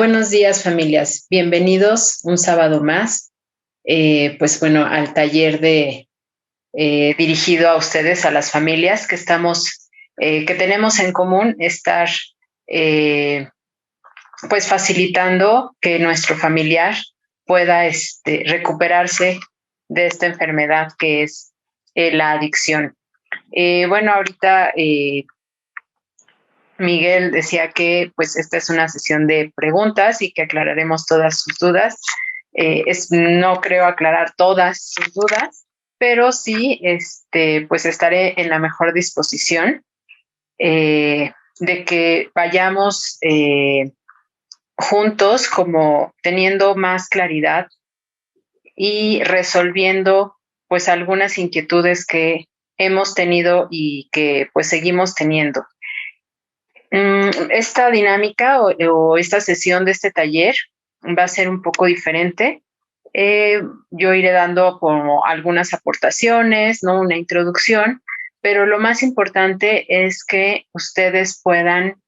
Buenos días, familias. Bienvenidos un sábado más, al taller dirigido a ustedes, a las familias que tenemos en común estar, eh, facilitando que nuestro familiar pueda recuperarse de esta enfermedad que es la adicción. Ahorita Miguel decía que pues esta es una sesión de preguntas y que aclararemos todas sus dudas. No creo aclarar todas sus dudas, pero sí pues estaré en la mejor disposición de que vayamos juntos como teniendo más claridad y resolviendo pues algunas inquietudes que hemos tenido y que pues seguimos teniendo. Esta dinámica o esta sesión de este taller va a ser un poco diferente. Yo iré dando como algunas aportaciones, ¿no? Una introducción, pero lo más importante es que ustedes puedan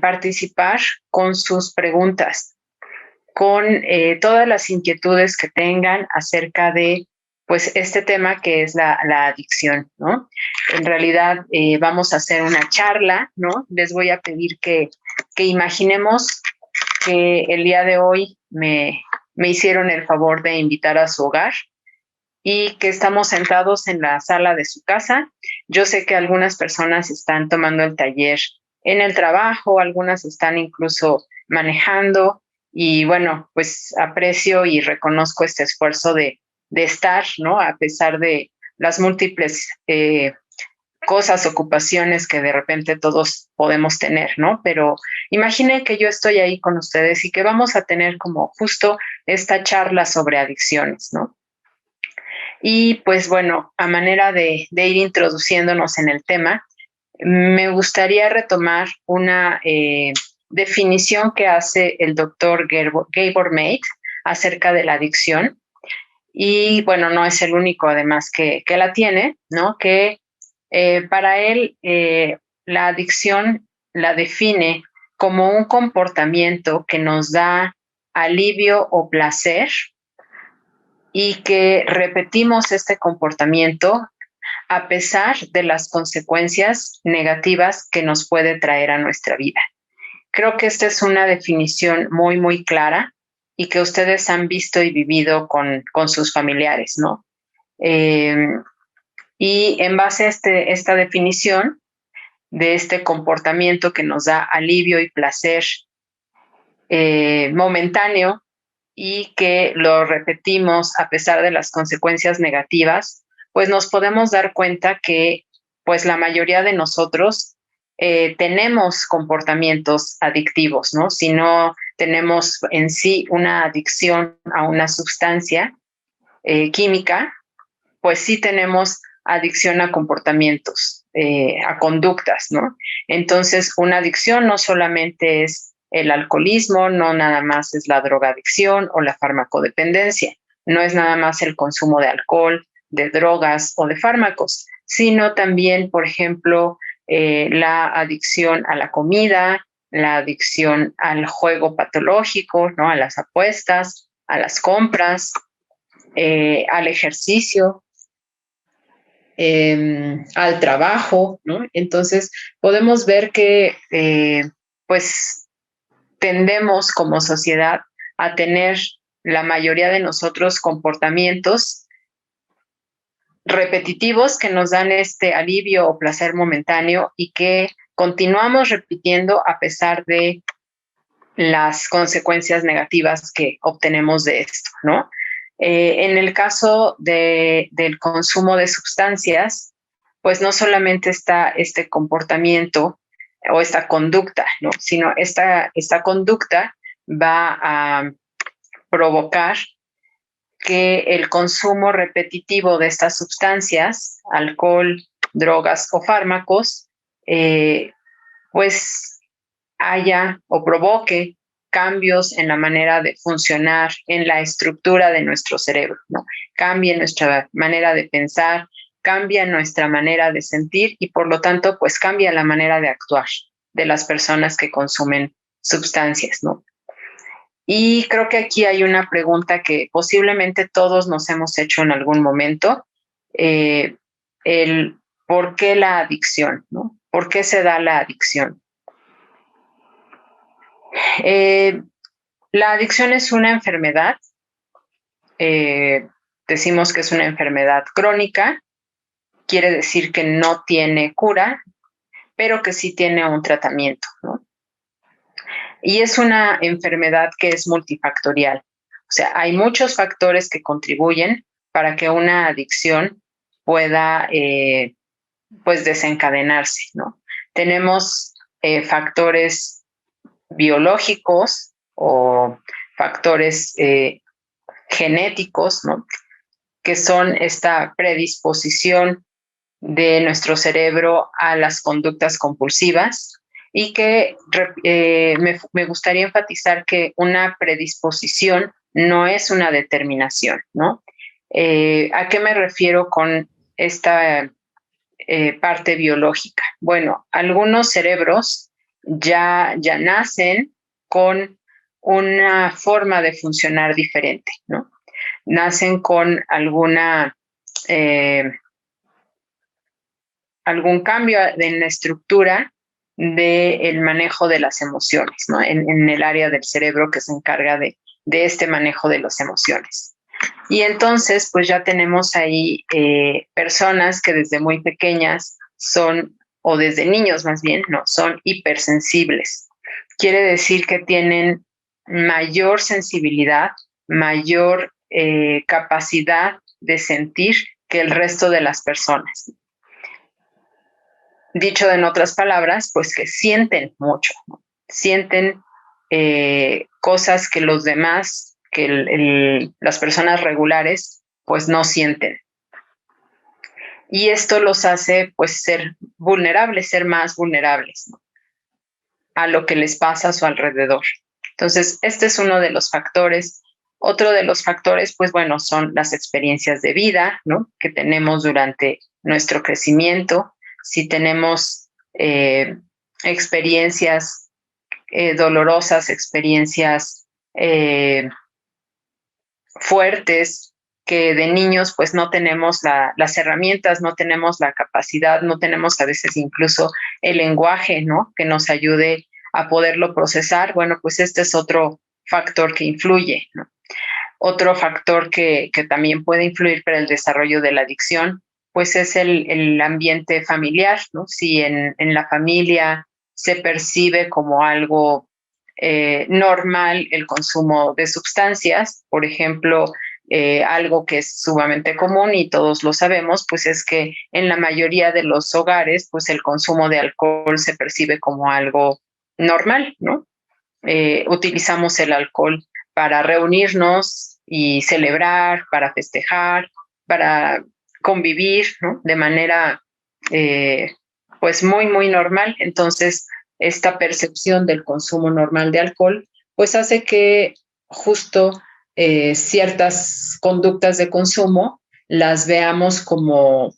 participar con sus preguntas, con todas las inquietudes que tengan acerca de pues este tema que es la adicción, ¿no? En realidad vamos a hacer una charla, ¿no? Les voy a pedir que imaginemos que el día de hoy me hicieron el favor de invitar a su hogar y que estamos sentados en la sala de su casa. Yo sé que algunas personas están tomando el taller en el trabajo, algunas están incluso manejando y bueno, pues aprecio y reconozco este esfuerzo de estar, ¿no? A pesar de las múltiples cosas, ocupaciones que de repente todos podemos tener, ¿no? Pero imagine que yo estoy ahí con ustedes y que vamos a tener como justo esta charla sobre adicciones, ¿no? Y pues bueno, a manera de ir introduciéndonos en el tema, me gustaría retomar una definición que hace el doctor Gabor Mate acerca de la adicción. Y bueno, no es el único además que la tiene, ¿no? Que para él la adicción la define como un comportamiento que nos da alivio o placer y que repetimos este comportamiento a pesar de las consecuencias negativas que nos puede traer a nuestra vida. Creo que esta es una definición muy, muy clara y que ustedes han visto y vivido con sus familiares, ¿no? Y en base a esta definición de este comportamiento que nos da alivio y placer momentáneo y que lo repetimos a pesar de las consecuencias negativas, pues nos podemos dar cuenta que pues la mayoría de nosotros tenemos comportamientos adictivos, ¿no? Si no tenemos en sí una adicción a una sustancia química, pues sí tenemos adicción a comportamientos, a conductas, ¿no? Entonces, una adicción no solamente es el alcoholismo, no nada más es la drogadicción o la farmacodependencia, no es nada más el consumo de alcohol, de drogas o de fármacos, sino también, por ejemplo, la adicción a la comida, la adicción al juego patológico, ¿no? A las apuestas, a las compras, al ejercicio, al trabajo, ¿no? Entonces, podemos ver que, pues, tendemos como sociedad a tener la mayoría de nosotros comportamientos repetitivos que nos dan este alivio o placer momentáneo y que continuamos repitiendo a pesar de las consecuencias negativas que obtenemos de esto, ¿no? En el caso del consumo de sustancias, pues no solamente está este comportamiento o esta conducta, ¿no? Sino esta conducta va a provocar que el consumo repetitivo de estas sustancias, alcohol, drogas o fármacos, pues haya o provoque cambios en la manera de funcionar, en la estructura de nuestro cerebro, ¿no? Cambie nuestra manera de pensar, cambia nuestra manera de sentir y por lo tanto, pues cambia la manera de actuar de las personas que consumen sustancias, ¿no? Y creo que aquí hay una pregunta que posiblemente todos nos hemos hecho en algún momento, el por qué la adicción, ¿no? ¿Por qué se da la adicción? La adicción es una enfermedad, decimos que es una enfermedad crónica, quiere decir que no tiene cura, pero que sí tiene un tratamiento, ¿no? Y es una enfermedad que es multifactorial. O sea, hay muchos factores que contribuyen para que una adicción pueda pues desencadenarse, ¿no? Tenemos factores biológicos o factores genéticos, ¿no? Que son esta predisposición de nuestro cerebro a las conductas compulsivas y que me gustaría enfatizar que una predisposición no es una determinación, ¿no? ¿A qué me refiero con esta parte biológica? Bueno, algunos cerebros ya nacen con una forma de funcionar diferente, ¿no? Nacen con algún cambio en la estructura del manejo de las emociones, ¿no? En el área del cerebro que se encarga de este manejo de las emociones. Y entonces, pues ya tenemos ahí personas que desde muy pequeñas son, o desde niños más bien, no, son hipersensibles. Quiere decir que tienen mayor sensibilidad, mayor capacidad de sentir que el resto de las personas. Dicho en otras palabras, pues que sienten mucho, ¿no? Sienten cosas que los demás, que las personas regulares, pues no sienten. Y esto los hace pues ser vulnerables, ser más vulnerables, ¿no? A lo que les pasa a su alrededor. Entonces, este es uno de los factores. Otro de los factores, pues bueno, son las experiencias de vida, ¿no? Que tenemos durante nuestro crecimiento. Si tenemos experiencias dolorosas, experiencias fuertes, que de niños pues no tenemos las herramientas, no tenemos la capacidad, no tenemos a veces incluso el lenguaje, ¿no? Que nos ayude a poderlo procesar. Bueno, pues este es otro factor que influye, ¿no? Otro factor que también puede influir para el desarrollo de la adicción, pues es el ambiente familiar, ¿no? Si en la familia se percibe como algo normal el consumo de sustancias, por ejemplo, algo que es sumamente común y todos lo sabemos, pues es que en la mayoría de los hogares, pues el consumo de alcohol se percibe como algo normal, ¿no? Utilizamos el alcohol para reunirnos y celebrar, para festejar, para convivir, ¿no? De manera pues muy, muy normal. Entonces, esta percepción del consumo normal de alcohol, pues hace que justo ciertas conductas de consumo las veamos como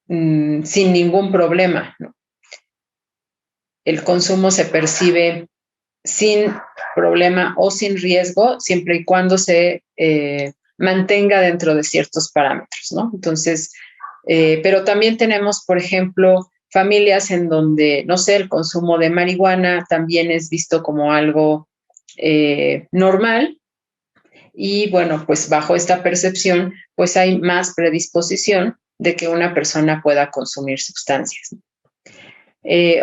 sin ningún problema, ¿no? El consumo se percibe sin problema o sin riesgo, siempre y cuando se mantenga dentro de ciertos parámetros, ¿no? Entonces, pero también tenemos, por ejemplo, familias en donde, no sé, el consumo de marihuana también es visto como algo normal y bueno, pues bajo esta percepción, pues hay más predisposición de que una persona pueda consumir sustancias.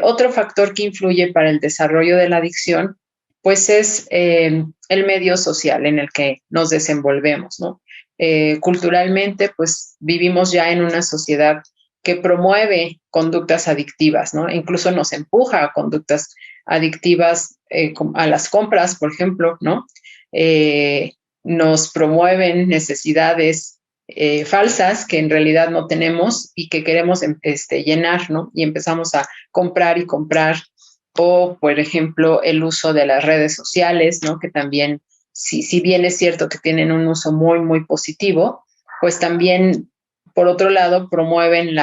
Otro factor que influye para el desarrollo de la adicción, pues es el medio social en el que nos desenvolvemos, ¿no? Culturalmente, pues vivimos ya en una sociedad que promueve conductas adictivas, ¿no? Incluso nos empuja a conductas adictivas a las compras, por ejemplo, ¿no? Nos promueven necesidades falsas que en realidad no tenemos y que queremos llenar, ¿no? Y empezamos a comprar y comprar. O, por ejemplo, el uso de las redes sociales, ¿no? Que también, si bien es cierto que tienen un uso muy, muy positivo, pues también, por otro lado, promueven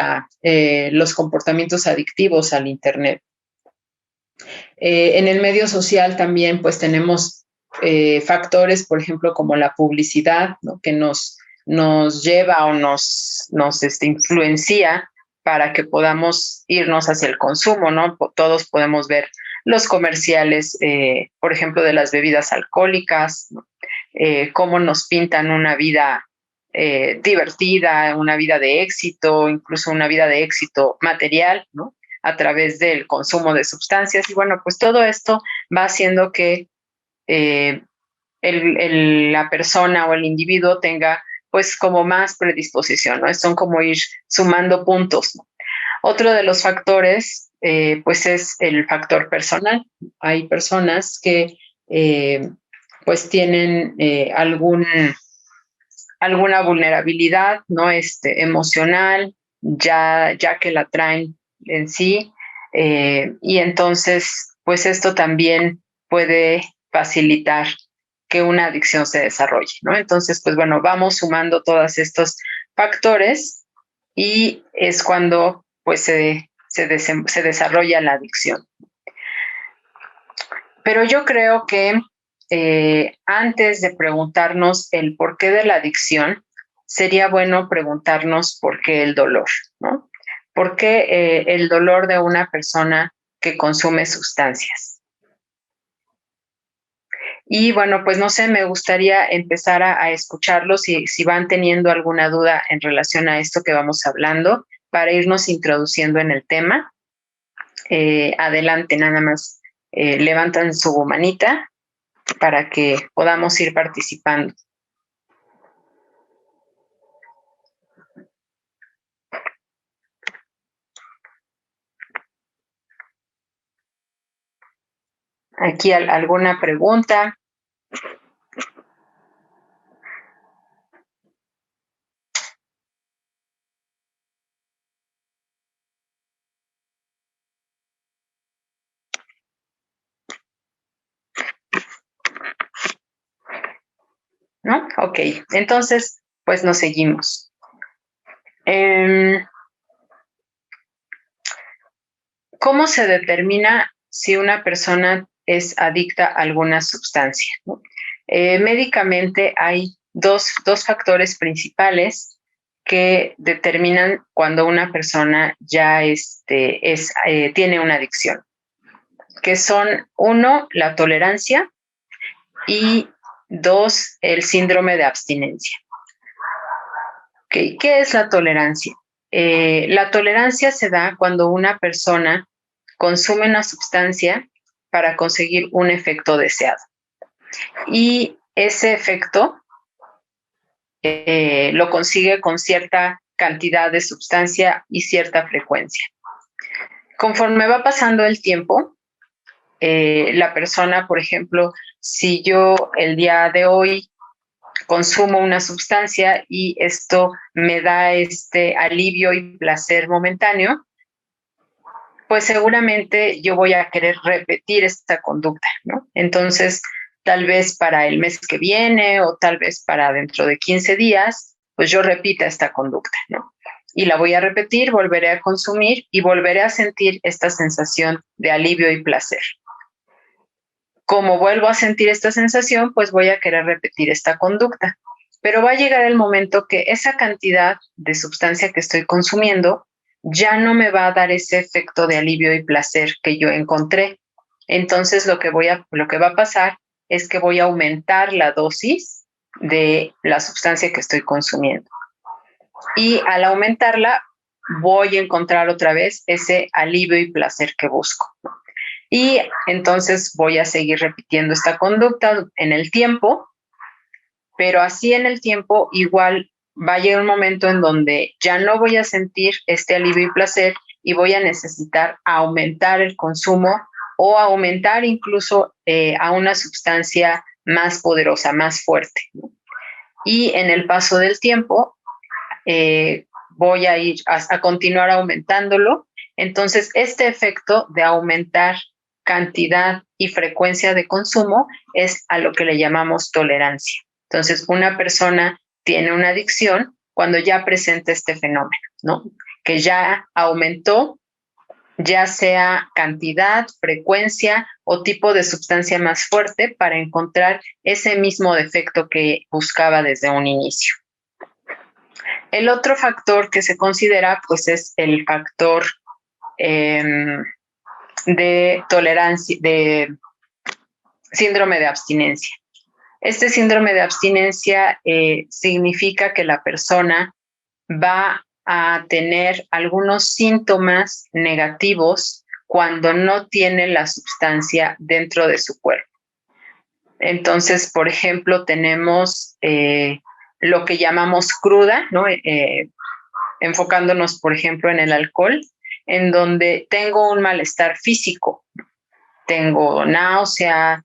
los comportamientos adictivos al Internet. En el medio social también, pues tenemos factores, por ejemplo, como la publicidad, ¿no? Que nos lleva o nos influencia para que podamos irnos hacia el consumo, ¿no? Todos podemos ver los comerciales, por ejemplo, de las bebidas alcohólicas, ¿no? Cómo nos pintan una vida divertida, una vida de éxito, incluso una vida de éxito material, ¿no? A través del consumo de sustancias. Y bueno, pues todo esto va haciendo que eh, la persona o el individuo tenga pues como más predisposición, ¿no? Son como ir sumando puntos, ¿no? Otro de los factores pues es el factor personal. Hay personas que pues tienen alguna vulnerabilidad, ¿no? Emocional, ya que la traen en sí, y entonces, pues esto también puede facilitar que una adicción se desarrolle, ¿no? Entonces, pues bueno, vamos sumando todos estos factores y es cuando pues se desarrolla la adicción. Pero yo creo que antes de preguntarnos el porqué de la adicción, sería bueno preguntarnos por qué el dolor, ¿no? ¿Por qué el dolor de una persona que consume sustancias? Y bueno, pues no sé, me gustaría empezar a escucharlos si van teniendo alguna duda en relación a esto que vamos hablando para irnos introduciendo en el tema. Adelante, nada más levantan su manita para que podamos ir participando. Aquí alguna pregunta. ¿No? Ok, entonces, pues nos seguimos. ¿Cómo se determina si una persona es adicta a alguna sustancia? ¿No? Médicamente hay dos factores principales que determinan cuando una persona ya tiene una adicción, que son, uno, la tolerancia y dos, el síndrome de abstinencia. Okay. ¿Qué es la tolerancia? La tolerancia se da cuando una persona consume una sustancia para conseguir un efecto deseado. Y ese efecto lo consigue con cierta cantidad de sustancia y cierta frecuencia. Conforme va pasando el tiempo, la persona, por ejemplo, si yo el día de hoy consumo una sustancia y esto me da este alivio y placer momentáneo, pues seguramente yo voy a querer repetir esta conducta, ¿no? Entonces, tal vez para el mes que viene o tal vez para dentro de 15 días, pues yo repita esta conducta, ¿no? Y la voy a repetir, volveré a consumir y volveré a sentir esta sensación de alivio y placer. Como vuelvo a sentir esta sensación, pues voy a querer repetir esta conducta. Pero va a llegar el momento que esa cantidad de sustancia que estoy consumiendo ya no me va a dar ese efecto de alivio y placer que yo encontré. Entonces lo que va a pasar es que voy a aumentar la dosis de la sustancia que estoy consumiendo. Y al aumentarla, voy a encontrar otra vez ese alivio y placer que busco. Y entonces voy a seguir repitiendo esta conducta en el tiempo, pero así en el tiempo igual va a llegar un momento en donde ya no voy a sentir este alivio y placer y voy a necesitar aumentar el consumo o aumentar incluso a una sustancia más poderosa, más fuerte, ¿no? Y en el paso del tiempo voy a ir a continuar aumentándolo. Entonces, este efecto de aumentar cantidad y frecuencia de consumo es a lo que le llamamos tolerancia. Entonces, una persona tiene una adicción cuando ya presenta este fenómeno, ¿no? Que ya aumentó ya sea cantidad, frecuencia o tipo de sustancia más fuerte para encontrar ese mismo defecto que buscaba desde un inicio. El otro factor que se considera pues es el factor de tolerancia, de síndrome de abstinencia. Este síndrome de abstinencia significa que la persona va a tener algunos síntomas negativos cuando no tiene la sustancia dentro de su cuerpo. Entonces, por ejemplo, tenemos lo que llamamos cruda, ¿no? Enfocándonos, por ejemplo, en el alcohol, en donde tengo un malestar físico, tengo náusea,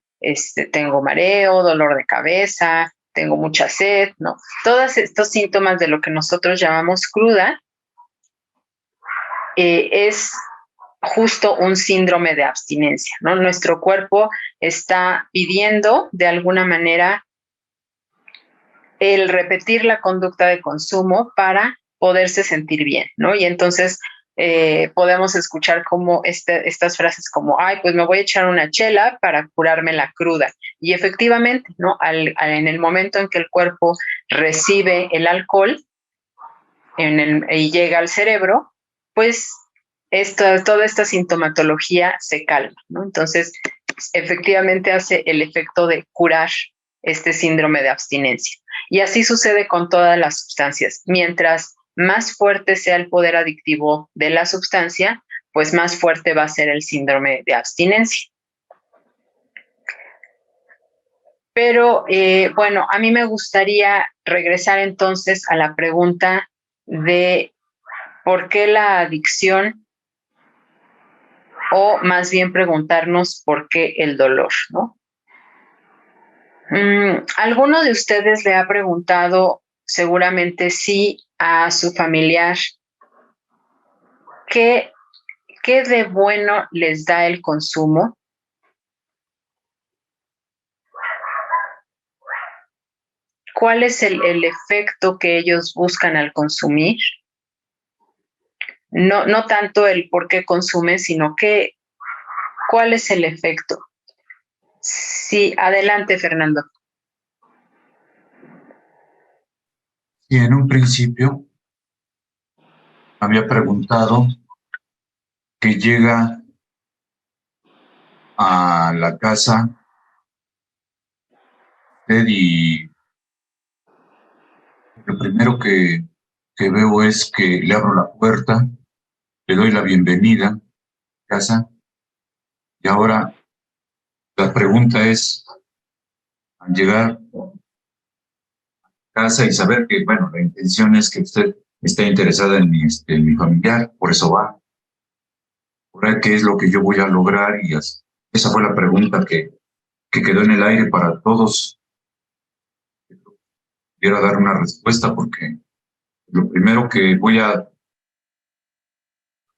tengo mareo, dolor de cabeza, tengo mucha sed, ¿no? Todos estos síntomas de lo que nosotros llamamos cruda es justo un síndrome de abstinencia, ¿no? Nuestro cuerpo está pidiendo de alguna manera el repetir la conducta de consumo para poderse sentir bien, ¿no? Y entonces podemos escuchar como estas frases como, ay, pues me voy a echar una chela para curarme la cruda. Y efectivamente, ¿no? En el momento en que el cuerpo recibe el alcohol y llega al cerebro, pues toda esta sintomatología se calma, ¿no? Entonces, efectivamente hace el efecto de curar este síndrome de abstinencia. Y así sucede con todas las sustancias. Mientras más fuerte sea el poder adictivo de la sustancia, pues más fuerte va a ser el síndrome de abstinencia. Pero bueno, a mí me gustaría regresar entonces a la pregunta de por qué la adicción, o más bien preguntarnos por qué el dolor, ¿no? ¿Alguno de ustedes le ha preguntado seguramente sí a su familiar qué de bueno les da el consumo? ¿Cuál es el efecto que ellos buscan al consumir? No tanto el por qué consumen, sino cuál es el efecto. Sí, adelante, Fernando. Y en un principio había preguntado que llega a la casa y lo primero que veo es que le abro la puerta, le doy la bienvenida a casa, y ahora la pregunta es, al llegar a casa y saber que, bueno, la intención es que usted está interesada en mi familiar, por eso va, ahora qué es lo que yo voy a lograr, y esa fue la pregunta que quedó en el aire para todos. Quiero dar una respuesta porque lo primero que voy a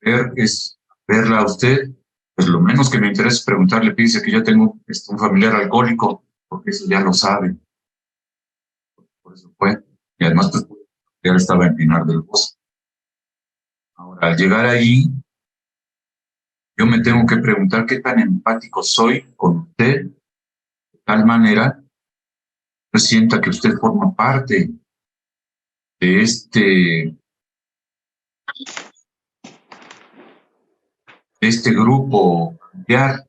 ver es verla a usted. Pues lo menos que me interesa es preguntarle, dice que yo tengo un familiar alcohólico, porque eso ya lo sabe. Por eso fue. Y además, pues, ya estaba en Pinar del Bosque. Ahora, al llegar ahí, yo me tengo que preguntar qué tan empático soy con usted, de tal manera que sienta que usted forma parte de este grupo familiar.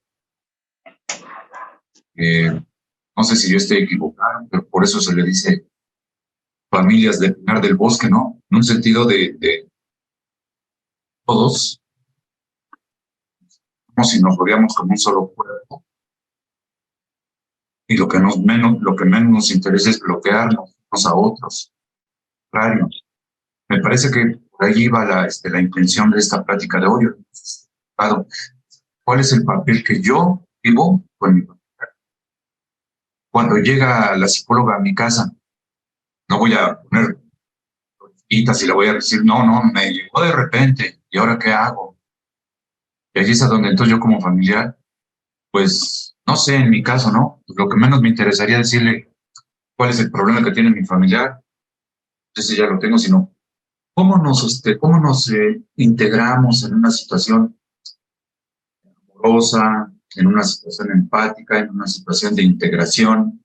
No sé si yo estoy equivocado, pero por eso se le dice familias de Pinar del Bosque, ¿no? En un sentido de todos, como si nos rodeamos como un solo cuerpo, y lo que menos nos interesa es bloquearnos unos a otros. Claro, me parece que por ahí va la intención de esta plática de hoy. ¿Cuál es el papel que yo vivo con mi familia? Cuando llega la psicóloga a mi casa, no voy a poner citas y le voy a decir, no, me llegó de repente, ¿y ahora qué hago? Y allí es a donde entonces yo como familiar, pues, no sé, en mi caso, ¿no? Lo que menos me interesaría decirle cuál es el problema que tiene mi familiar, no sé si ya lo tengo, sino cómo nos integramos en una situación amorosa, en una situación empática, en una situación de integración,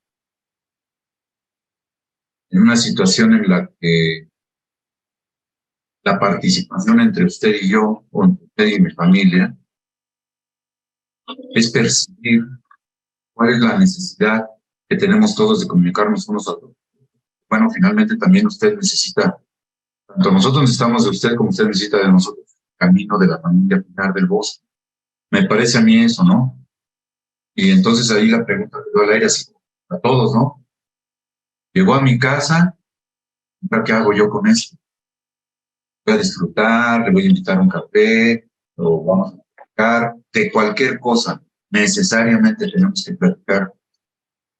en una situación en la que la participación entre usted y yo, o entre usted y mi familia, es percibir cuál es la necesidad que tenemos todos de comunicarnos unos a otros. Bueno, finalmente también usted necesita, tanto nosotros necesitamos de usted como usted necesita de nosotros, el camino de la familia Pinar del Bosque. Me parece a mí eso, ¿no? Y entonces ahí la pregunta quedó al aire así a todos, ¿no? Llegó a mi casa, ¿qué hago yo con esto? Voy a disfrutar, le voy a invitar un café, o vamos a platicar de cualquier cosa. Necesariamente tenemos que platicar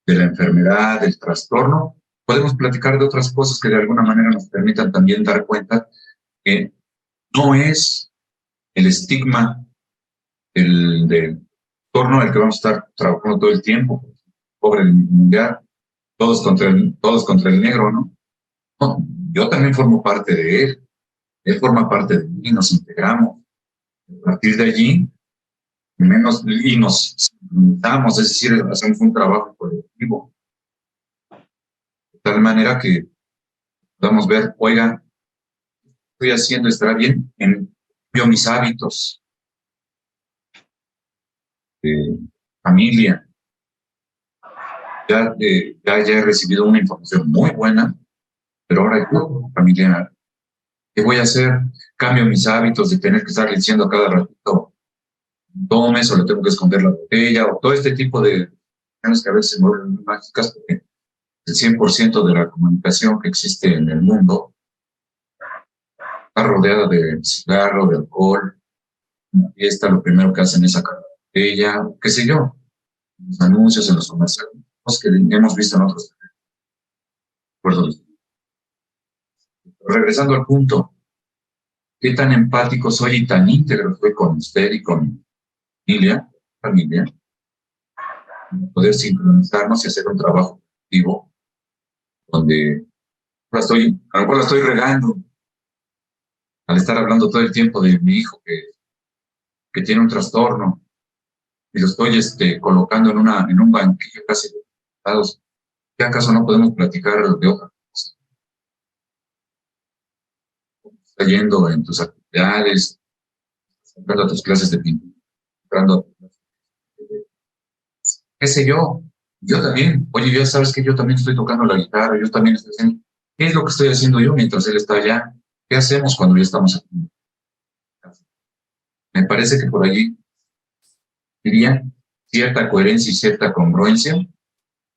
de la enfermedad, del trastorno. Podemos platicar de otras cosas que de alguna manera nos permitan también dar cuenta que no es el estigma del torno el que vamos a estar trabajando todo el tiempo. Pobre el mundial, todos contra el negro, ¿no? No, yo también formo parte de él forma parte de mí, nos integramos. A partir de allí, y nos juntamos, es decir, hacemos un trabajo colectivo, de tal manera que podamos ver, oiga, estoy haciendo, estará bien, yo mis hábitos de familia. Ya he recibido una información muy buena, pero ahora yo, familia, ¿qué voy a hacer? Cambio mis hábitos de tener que estar diciendo a cada ratito, tomes, o le tengo que esconder la botella, o todo este tipo de cosas que a veces se vuelven muy mágicas, porque el 100% de la comunicación que existe en el mundo está rodeada de cigarro, de alcohol, una fiesta, lo primero que hacen es sacar la botella, qué sé yo, los anuncios en los comerciales, que hemos visto en otros. Regresando al punto, ¿qué tan empático soy y tan íntegro soy con usted y con mi familia? Poder sincronizarnos y hacer un trabajo activo donde a lo mejor la estoy regando al estar hablando todo el tiempo de mi hijo que tiene un trastorno y lo estoy colocando en un banquillo casi de lados. ¿Qué acaso no podemos platicar de otra cosa? Está yendo en tus actividades, entrando a tus clases de pintura, entrando a qué sé yo también, oye, ya sabes que yo también estoy tocando la guitarra, yo también estoy haciendo, ¿qué es lo que estoy haciendo yo mientras él está allá? ¿Qué hacemos cuando ya estamos aquí? Me parece que por allí diría cierta coherencia y cierta congruencia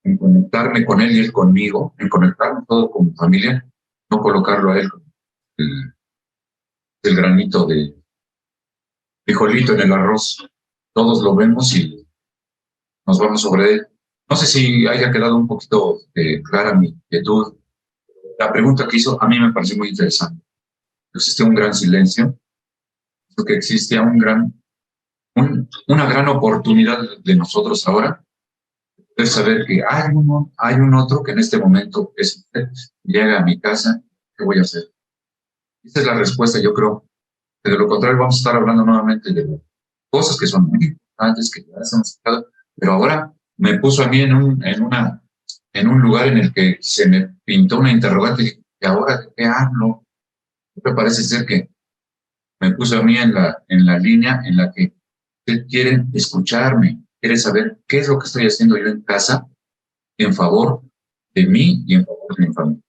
en conectarme con él y él conmigo, en conectarnos todo como familia, no colocarlo a él como el granito de frijolito en el arroz. Todos lo vemos y nos vamos sobre él. No sé si haya quedado un poquito clara mi inquietud. La pregunta que hizo a mí me pareció muy interesante. Existe un gran silencio, porque existe una gran oportunidad de nosotros ahora de saber que hay un otro que en este momento es usted. Llega a mi casa, ¿qué voy a hacer? Esa es la respuesta, yo creo. De lo contrario, vamos a estar hablando nuevamente de cosas que son muy importantes, que ya hemos explicado, pero ahora me puso a mí en un lugar en el que se me pintó una interrogante y ahora de qué hablo. Me parece ser que me puso a mí en la línea en la que usted quiere escucharme, quiere saber qué es lo que estoy haciendo yo en casa en favor de mí y en favor de mi familia.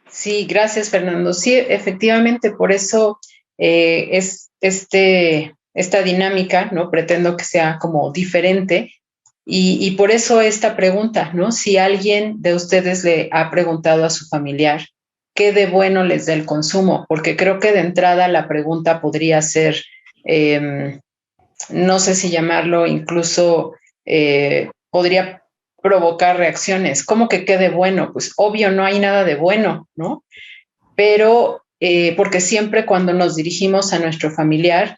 Sí, gracias, Fernando. Sí, efectivamente, por eso es esta dinámica, ¿no? Pretendo que sea como diferente y por eso esta pregunta, ¿no? Si alguien de ustedes le ha preguntado a su familiar qué de bueno les da el consumo, porque creo que de entrada la pregunta podría ser, no sé si llamarlo, incluso podría provocar reacciones. ¿Cómo que quede bueno? Pues obvio, no hay nada de bueno, ¿no? Pero porque siempre cuando nos dirigimos a nuestro familiar,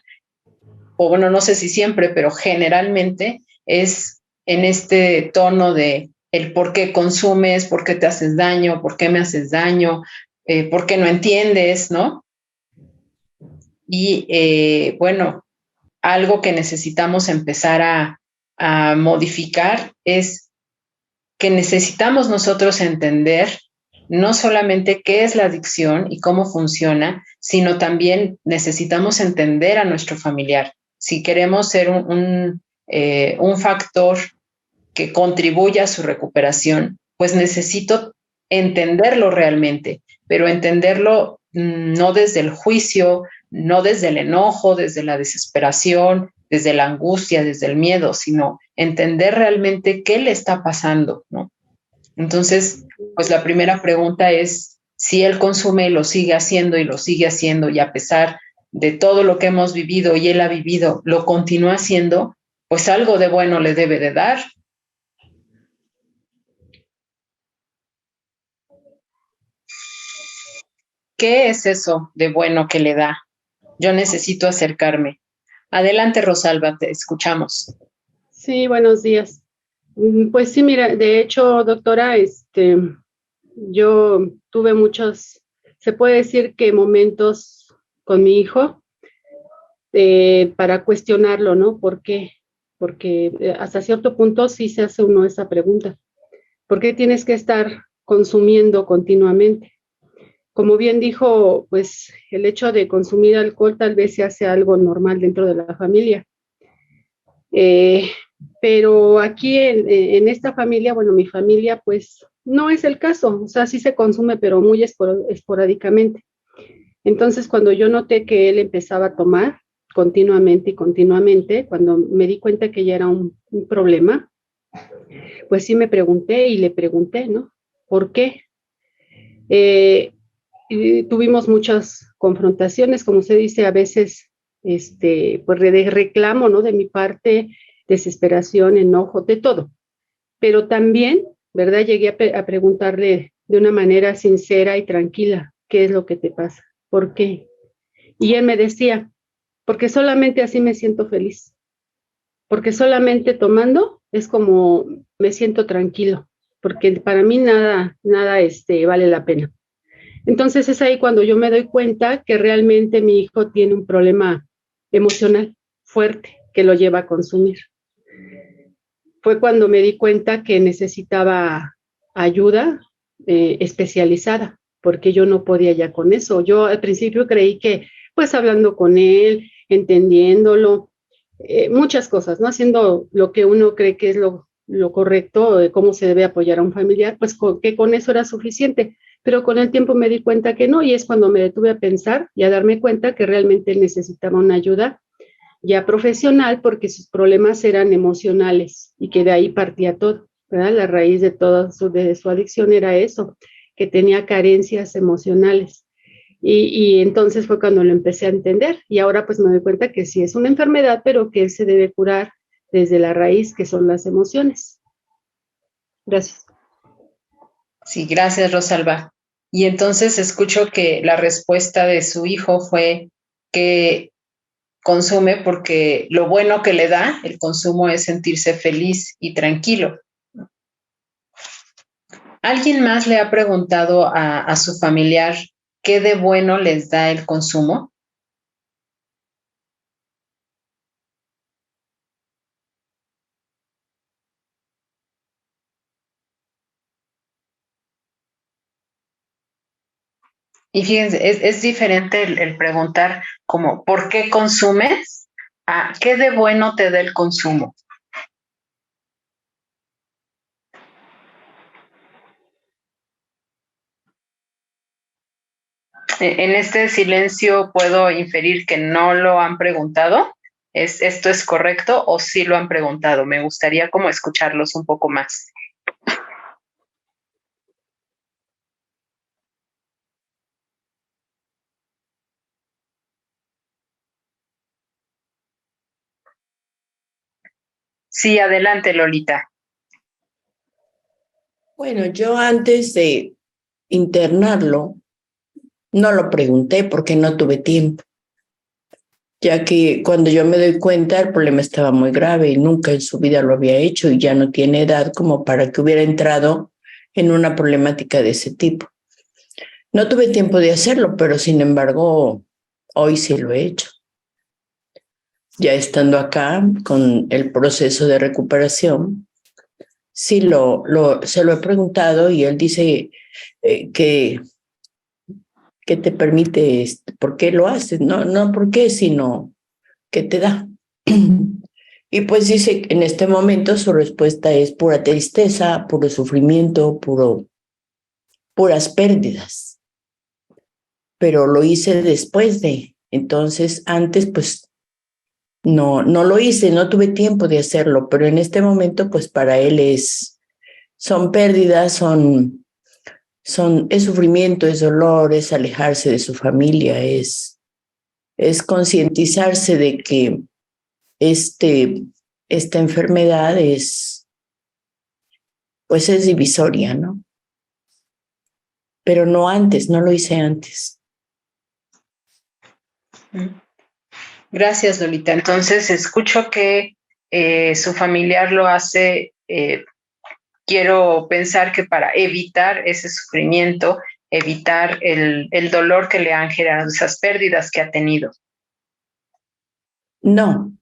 o bueno, no sé si siempre, pero generalmente es en este tono de el por qué consumes, por qué te haces daño, por qué me haces daño, por qué no entiendes, ¿no? Y bueno, algo que necesitamos empezar a modificar es que necesitamos nosotros entender no solamente qué es la adicción y cómo funciona, sino también necesitamos entender a nuestro familiar. Si queremos ser un factor que contribuya a su recuperación, pues necesito entenderlo realmente, pero entenderlo no desde el juicio, no desde el enojo, desde la desesperación, desde la angustia, desde el miedo, sino entender realmente qué le está pasando, ¿no? Entonces, pues la primera pregunta es si él consume y lo sigue haciendo y lo sigue haciendo y a pesar de todo lo que hemos vivido y él ha vivido, lo continúa haciendo, pues algo de bueno le debe de dar. ¿Qué es eso de bueno que le da? Yo necesito acercarme. Adelante, Rosalba, te escuchamos. Sí, buenos días. Pues sí, mira, de hecho, doctora, yo tuve muchos, se puede decir que momentos con mi hijo para cuestionarlo, ¿no? ¿Por qué? Porque hasta cierto punto sí se hace uno esa pregunta. ¿Por qué tienes que estar consumiendo continuamente? Como bien dijo, pues el hecho de consumir alcohol tal vez se hace algo normal dentro de la familia. Pero aquí en esta familia, bueno, mi familia, pues no es el caso, o sea, sí se consume, pero muy esporádicamente. Entonces, cuando yo noté que él empezaba a tomar continuamente y continuamente, cuando me di cuenta que ya era un problema, pues sí me pregunté y le pregunté, ¿no? ¿Por qué? Y tuvimos muchas confrontaciones, como se dice, a veces, pues de reclamo, ¿no? De mi parte, desesperación, enojo, de todo. Pero también, ¿verdad? Llegué a preguntarle de una manera sincera y tranquila, ¿qué es lo que te pasa? ¿Por qué? Y él me decía, porque solamente así me siento feliz, porque solamente tomando es como me siento tranquilo, porque para mí nada vale la pena. Entonces es ahí cuando yo me doy cuenta que realmente mi hijo tiene un problema emocional fuerte que lo lleva a consumir. Fue cuando me di cuenta que necesitaba ayuda especializada, porque yo no podía ya con eso. Yo al principio creí que, pues hablando con él, entendiéndolo, muchas cosas, ¿no? Haciendo lo que uno cree que es lo correcto, de cómo se debe apoyar a un familiar, pues que con eso era suficiente. Pero con el tiempo me di cuenta que no, y es cuando me detuve a pensar y a darme cuenta que realmente necesitaba una ayuda ya profesional porque sus problemas eran emocionales y que de ahí partía todo, ¿verdad? La raíz de toda de su adicción era eso, que tenía carencias emocionales. Y entonces fue cuando lo empecé a entender y ahora pues me doy cuenta que sí es una enfermedad, pero que se debe curar desde la raíz, que son las emociones. Gracias. Sí, gracias, Rosalba. Y entonces escucho que la respuesta de su hijo fue que consume porque lo bueno que le da el consumo es sentirse feliz y tranquilo. ¿Alguien más le ha preguntado a su familiar qué de bueno les da el consumo? Y fíjense, es diferente el preguntar como ¿por qué consumes? A ¿qué de bueno te da el consumo? En este silencio puedo inferir que no lo han preguntado. ¿Esto es correcto o sí lo han preguntado? Me gustaría como escucharlos un poco más. Sí, adelante, Lolita. Bueno, yo antes de internarlo, no lo pregunté porque no tuve tiempo, ya que cuando yo me doy cuenta el problema estaba muy grave y nunca en su vida lo había hecho y ya no tiene edad como para que hubiera entrado en una problemática de ese tipo. No tuve tiempo de hacerlo, pero sin embargo Hoy sí lo he hecho. Ya estando acá con el proceso de recuperación, sí se lo he preguntado y él dice que te permite, ¿por qué lo haces? No, no por qué, sino que te da. Y pues dice que en este momento su respuesta es pura tristeza, puro sufrimiento, puras pérdidas. Pero lo hice después de. Entonces, antes, pues, no lo hice, no tuve tiempo de hacerlo, pero en este momento, pues, para él son pérdidas, es sufrimiento, es dolor, es alejarse de su familia, es concientizarse de que esta enfermedad pues es divisoria, ¿no? Pero no antes, no lo hice antes. Gracias, Lolita. Entonces, escucho que su familiar lo hace, quiero pensar que para evitar ese sufrimiento, evitar el dolor que le han generado esas pérdidas que ha tenido. No.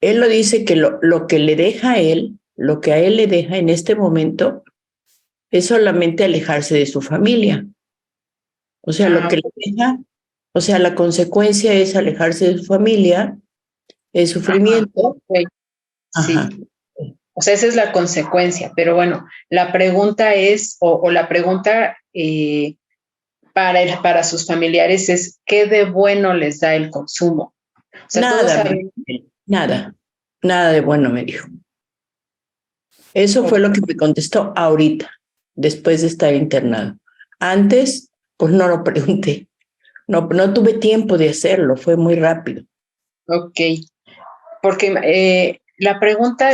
Él lo dice que lo que le deja a él, lo que a él le deja en este momento, es solamente alejarse de su familia. O sea, lo que le deja, o sea, la consecuencia es alejarse de su familia, el sufrimiento. Okay. Sí. Ajá. O sea, esa es la consecuencia. Pero bueno, la pregunta es, o la pregunta para sus familiares es, ¿qué de bueno les da el consumo? O sea, nada de bueno me dijo. Eso fue lo que me contestó ahorita, después de estar internado. Antes, pues no lo pregunté. No tuve tiempo de hacerlo, fue muy rápido. Ok, porque la pregunta,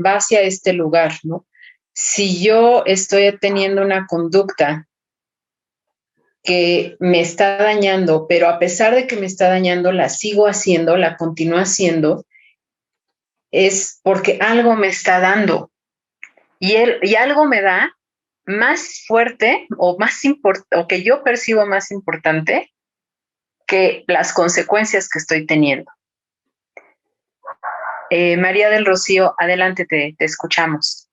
va hacia este lugar, ¿no? Si yo estoy teniendo una conducta que me está dañando, pero a pesar de que me está dañando, la sigo haciendo, la continúo haciendo, es porque algo me está dando. Y algo me da más fuerte o o que yo percibo más importante que las consecuencias que estoy teniendo. María del Rocío, adelante, te escuchamos.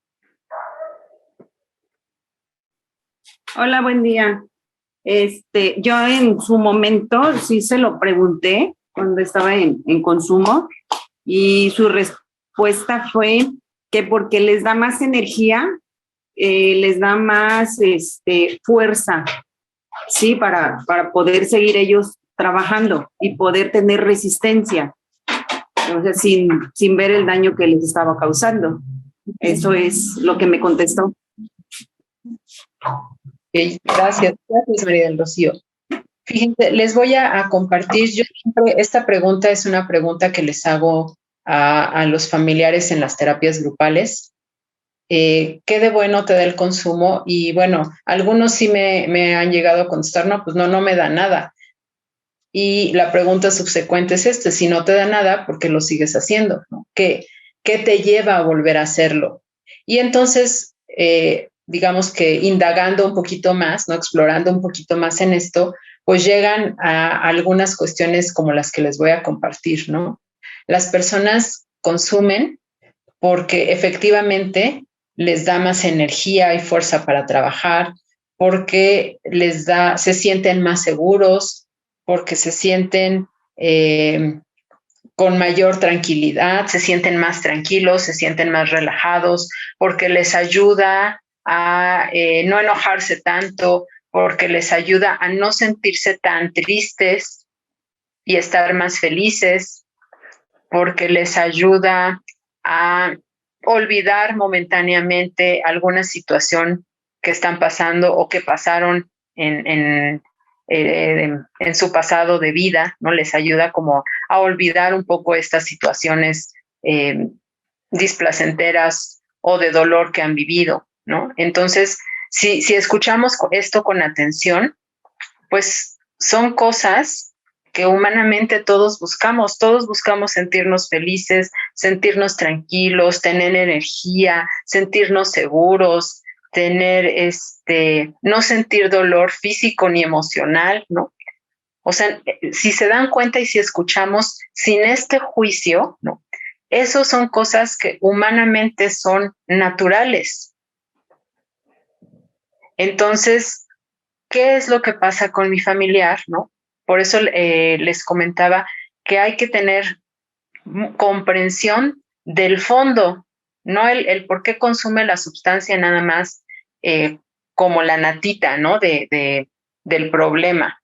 Hola, buen día. Yo en su momento sí se lo pregunté cuando estaba en consumo y su respuesta fue que porque les da más energía, les da más fuerza, sí, para poder seguir ellos trabajando y poder tener resistencia, o sea, sin ver el daño que les estaba causando. Eso es lo que me contestó. Okay, gracias María del Rocío. Fíjense, les voy a compartir, yo siempre, esta pregunta es una pregunta que les hago a los familiares en las terapias grupales. ¿Qué de bueno te da el consumo? Y bueno, algunos sí me han llegado a contestar, no, pues no me da nada. Y la pregunta subsecuente es si no te da nada, ¿por qué lo sigues haciendo? ¿No? ¿Qué te lleva a volver a hacerlo? Y entonces, digamos que indagando un poquito más, ¿no? Explorando un poquito más en esto, pues llegan a algunas cuestiones como las que les voy a compartir, ¿no? Las personas consumen porque efectivamente les da más energía y fuerza para trabajar, porque se sienten más seguros, porque se sienten con mayor tranquilidad, se sienten más tranquilos, se sienten más relajados, porque les ayuda a no enojarse tanto, porque les ayuda a no sentirse tan tristes y estar más felices, porque les ayuda a olvidar momentáneamente alguna situación que están pasando o que pasaron en su pasado de vida, ¿no? Les ayuda como a olvidar un poco estas situaciones displacenteras o de dolor que han vivido, ¿no? Entonces, si escuchamos esto con atención, pues son cosas que humanamente todos buscamos sentirnos felices, sentirnos tranquilos, tener energía, sentirnos seguros, tener no sentir dolor físico ni emocional, ¿no? O sea, si se dan cuenta y si escuchamos sin este juicio, ¿no? Esos son cosas que humanamente son naturales. Entonces, ¿qué es lo que pasa con mi familiar, no? Por eso les comentaba que hay que tener comprensión del fondo, no el por qué consume la sustancia nada más como la natita, ¿no? Del problema.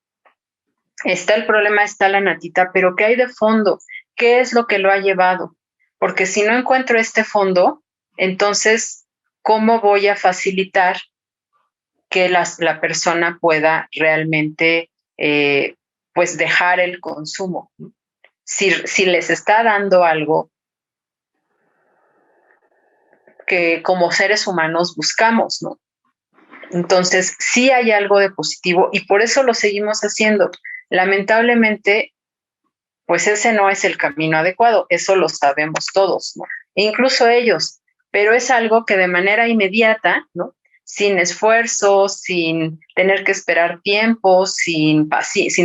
Está el problema, está la natita, pero ¿qué hay de fondo? ¿Qué es lo que lo ha llevado? Porque si no encuentro este fondo, entonces, ¿cómo voy a facilitar que la persona pueda realmente pues dejar el consumo? Si les está dando algo que como seres humanos buscamos, ¿no? Entonces, sí hay algo de positivo y por eso lo seguimos haciendo. Lamentablemente, pues ese no es el camino adecuado, eso lo sabemos todos, ¿no? Incluso ellos, pero es algo que de manera inmediata, ¿no? Sin esfuerzo, sin tener que esperar tiempo, sin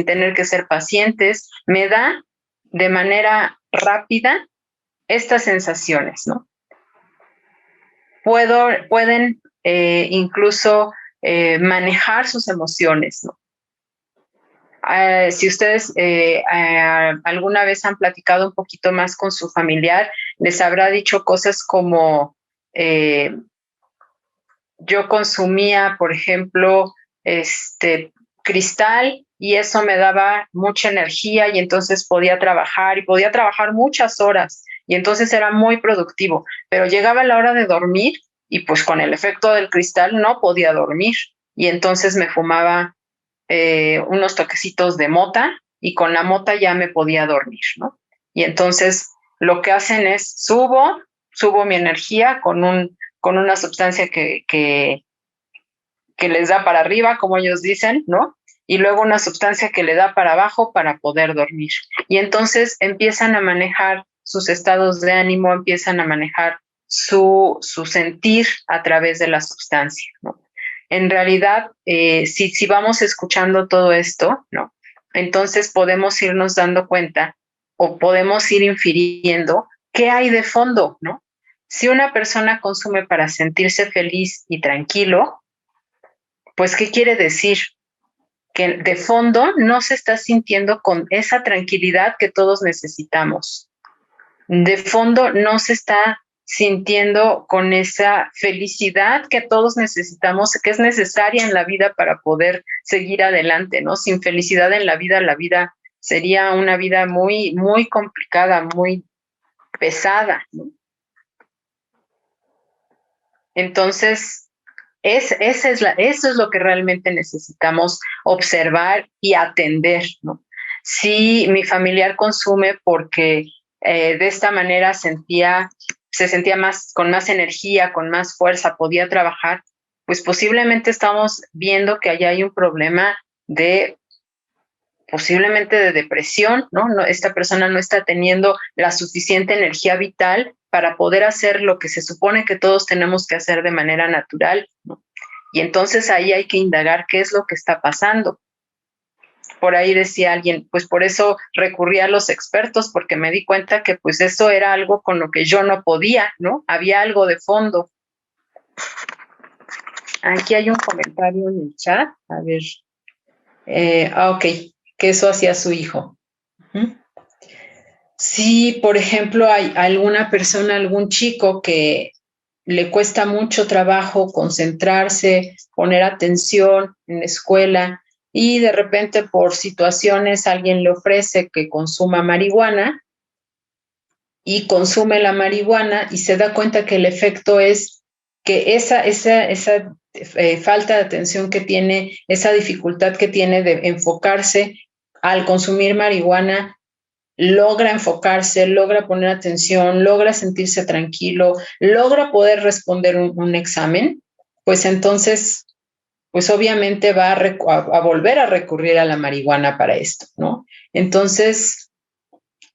tener que ser pacientes, me da de manera rápida estas sensaciones, ¿no? Pueden incluso manejar sus emociones, ¿no? Si ustedes alguna vez han platicado un poquito más con su familiar, les habrá dicho cosas como yo consumía, por ejemplo, cristal y eso me daba mucha energía y entonces podía trabajar y podía trabajar muchas horas y entonces era muy productivo, pero llegaba la hora de dormir y pues con el efecto del cristal no podía dormir y entonces me fumaba unos toquecitos de mota y con la mota ya me podía dormir, ¿no? Y entonces lo que hacen es subo mi energía con una sustancia que les da para arriba, como ellos dicen, ¿no? Y luego una sustancia que le da para abajo para poder dormir. Y entonces empiezan a manejar sus estados de ánimo, empiezan a manejar su sentir a través de la sustancia, ¿no? En realidad, si vamos escuchando todo esto, ¿no? Entonces podemos irnos dando cuenta o podemos ir infiriendo qué hay de fondo, ¿no? Si una persona consume para sentirse feliz y tranquilo, pues, ¿qué quiere decir? Que de fondo no se está sintiendo con esa tranquilidad que todos necesitamos. De fondo no se está sintiendo con esa felicidad que todos necesitamos, que es necesaria en la vida para poder seguir adelante, ¿no? Sin felicidad en la vida sería una vida muy, muy complicada, muy pesada, ¿no? Entonces, eso es lo que realmente necesitamos observar y atender, ¿no? Si mi familiar consume porque de esta manera se sentía con más energía, con más fuerza, podía trabajar, pues posiblemente estamos viendo que allá hay un problema posiblemente de depresión, ¿no? Esta persona no está teniendo la suficiente energía vital para poder hacer lo que se supone que todos tenemos que hacer de manera natural, ¿no? Y entonces ahí hay que indagar qué es lo que está pasando. Por ahí decía alguien, pues por eso recurrí a los expertos, porque me di cuenta que pues eso era algo con lo que yo no podía, ¿no? Había algo de fondo. Aquí hay un comentario en el chat, a ver. Ok, que eso hacía su hijo. Si, por ejemplo, hay alguna persona, algún chico que le cuesta mucho trabajo concentrarse, poner atención en la escuela y de repente por situaciones alguien le ofrece que consuma marihuana y consume la marihuana y se da cuenta que el efecto es que esa falta de atención que tiene, esa dificultad que tiene de enfocarse al consumir marihuana, logra enfocarse, logra poner atención, logra sentirse tranquilo, logra poder responder un examen, pues entonces, pues obviamente va a volver a recurrir a la marihuana para esto, ¿no? Entonces,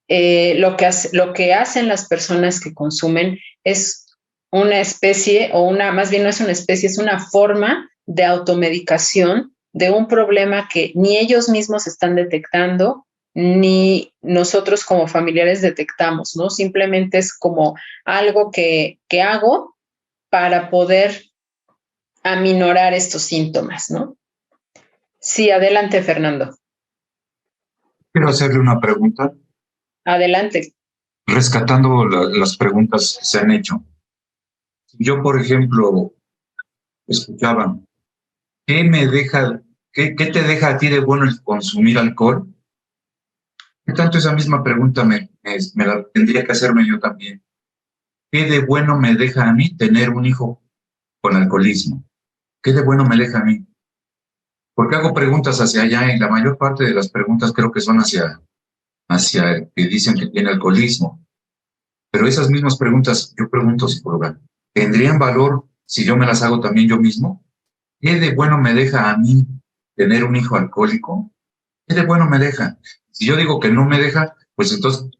lo que hacen las personas que consumen es una especie, más bien no es una especie, es una forma de automedicación de un problema que ni ellos mismos están detectando, ni nosotros como familiares detectamos, ¿no? Simplemente es como algo que hago para poder aminorar estos síntomas, ¿no? Sí, adelante, Fernando. Quiero hacerle una pregunta, Adelante. rescatando las preguntas que se han hecho. Yo, por ejemplo, escuchaba, ¿qué te deja a ti de bueno el consumir alcohol? ¿Qué tanto esa misma pregunta me la tendría que hacerme yo también? ¿Qué de bueno me deja a mí tener un hijo con alcoholismo? ¿Qué de bueno me deja a mí? Porque hago preguntas hacia allá y la mayor parte de las preguntas creo que son hacia el que dicen que tiene alcoholismo. Pero esas mismas preguntas, yo pregunto, psicóloga, ¿tendrían valor si yo me las hago también yo mismo? ¿Qué de bueno me deja a mí tener un hijo alcohólico? ¿Qué de bueno me deja? Si yo digo que no me deja, pues entonces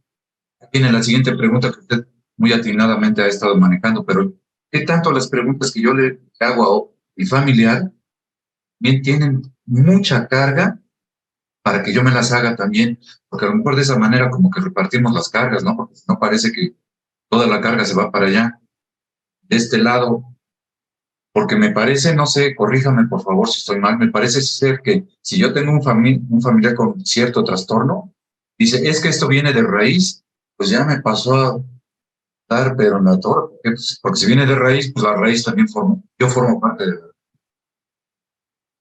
viene la siguiente pregunta que usted muy atinadamente ha estado manejando, pero ¿qué tanto las preguntas que yo le hago a mi familiar bien tienen mucha carga para que yo me las haga también? Porque a lo mejor de esa manera como que repartimos las cargas, ¿no? Porque no parece que toda la carga se va para allá. De este lado, porque me parece, no sé, corríjame por favor si estoy mal, me parece ser que si yo tengo un familiar con cierto trastorno, dice, es que esto viene de raíz, pues ya me pasó a dar, pero en la torre, porque si viene de raíz, pues la raíz también yo formo parte de la.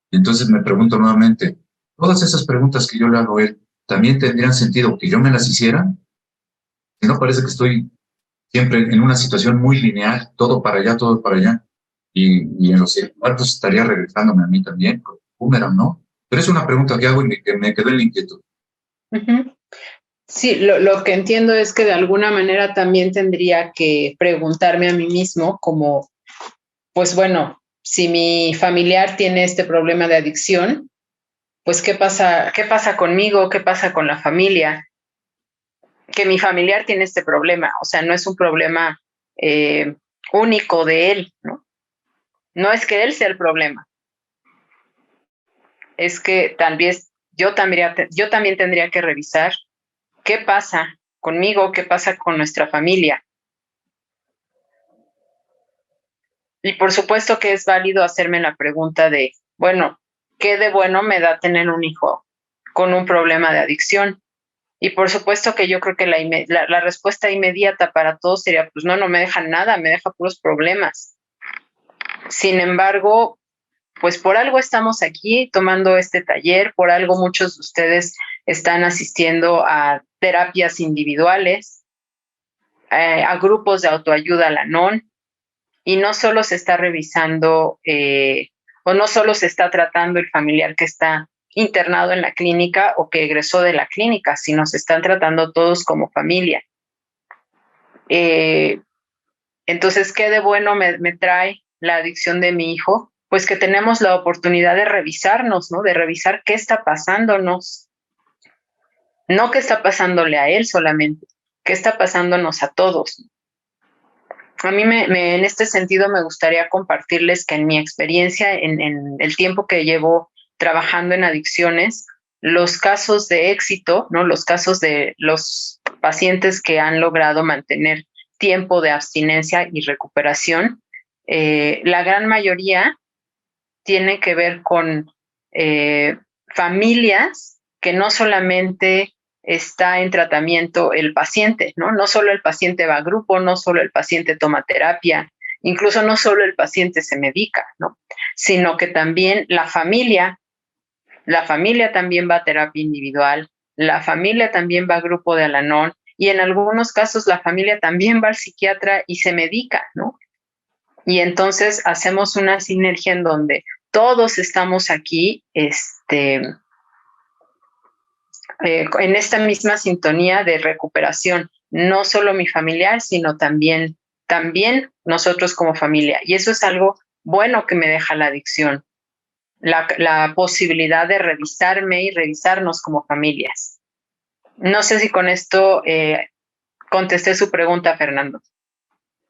Y entonces me pregunto nuevamente, todas esas preguntas que yo le hago a él, ¿también tendrían sentido que yo me las hiciera? Si no, parece que estoy siempre en una situación muy lineal, todo para allá. Y en los cuartos estaría regresándome a mí también, con boomerang, ¿no? Pero es una pregunta que hago y que me quedó en la inquietud. Uh-huh. Sí, lo que entiendo es que de alguna manera también tendría que preguntarme a mí mismo como, pues bueno, si mi familiar tiene este problema de adicción, pues qué pasa conmigo, qué pasa con la familia, que mi familiar tiene este problema, o sea, no es un problema único de él, ¿no? No es que él sea el problema, es que tal vez yo también tendría que revisar qué pasa conmigo, qué pasa con nuestra familia. Y por supuesto que es válido hacerme la pregunta de, bueno, ¿qué de bueno me da tener un hijo con un problema de adicción? Y por supuesto que yo creo que la respuesta inmediata para todos sería, pues no me deja nada, me deja puros problemas. Sin embargo, pues por algo estamos aquí tomando este taller, por algo muchos de ustedes están asistiendo a terapias individuales, a grupos de autoayuda al Anon, y no solo se está revisando o no solo se está tratando el familiar que está internado en la clínica o que egresó de la clínica, sino se están tratando todos como familia. Entonces, ¿qué de bueno me trae la adicción de mi hijo? Pues que tenemos la oportunidad de revisarnos, ¿no? De revisar qué está pasándonos. No qué está pasándole a él solamente, qué está pasándonos a todos. A mí en este sentido me gustaría compartirles que en mi experiencia, en el tiempo que llevo trabajando en adicciones, los casos de éxito, ¿no? Los casos de los pacientes que han logrado mantener tiempo de abstinencia y recuperación, la gran mayoría tiene que ver con familias que no solamente está en tratamiento el paciente, ¿no? No solo el paciente va a grupo, no solo el paciente toma terapia, incluso no solo el paciente se medica, ¿no? Sino que también la familia también va a terapia individual, la familia también va a grupo de Al-Anon y en algunos casos la familia también va al psiquiatra y se medica, ¿no? Y entonces hacemos una sinergia en donde todos estamos aquí, en esta misma sintonía de recuperación, no solo mi familiar, sino también nosotros como familia. Y eso es algo bueno que me deja la adicción, la posibilidad de revisarme y revisarnos como familias. No sé si con esto contesté su pregunta, Fernando.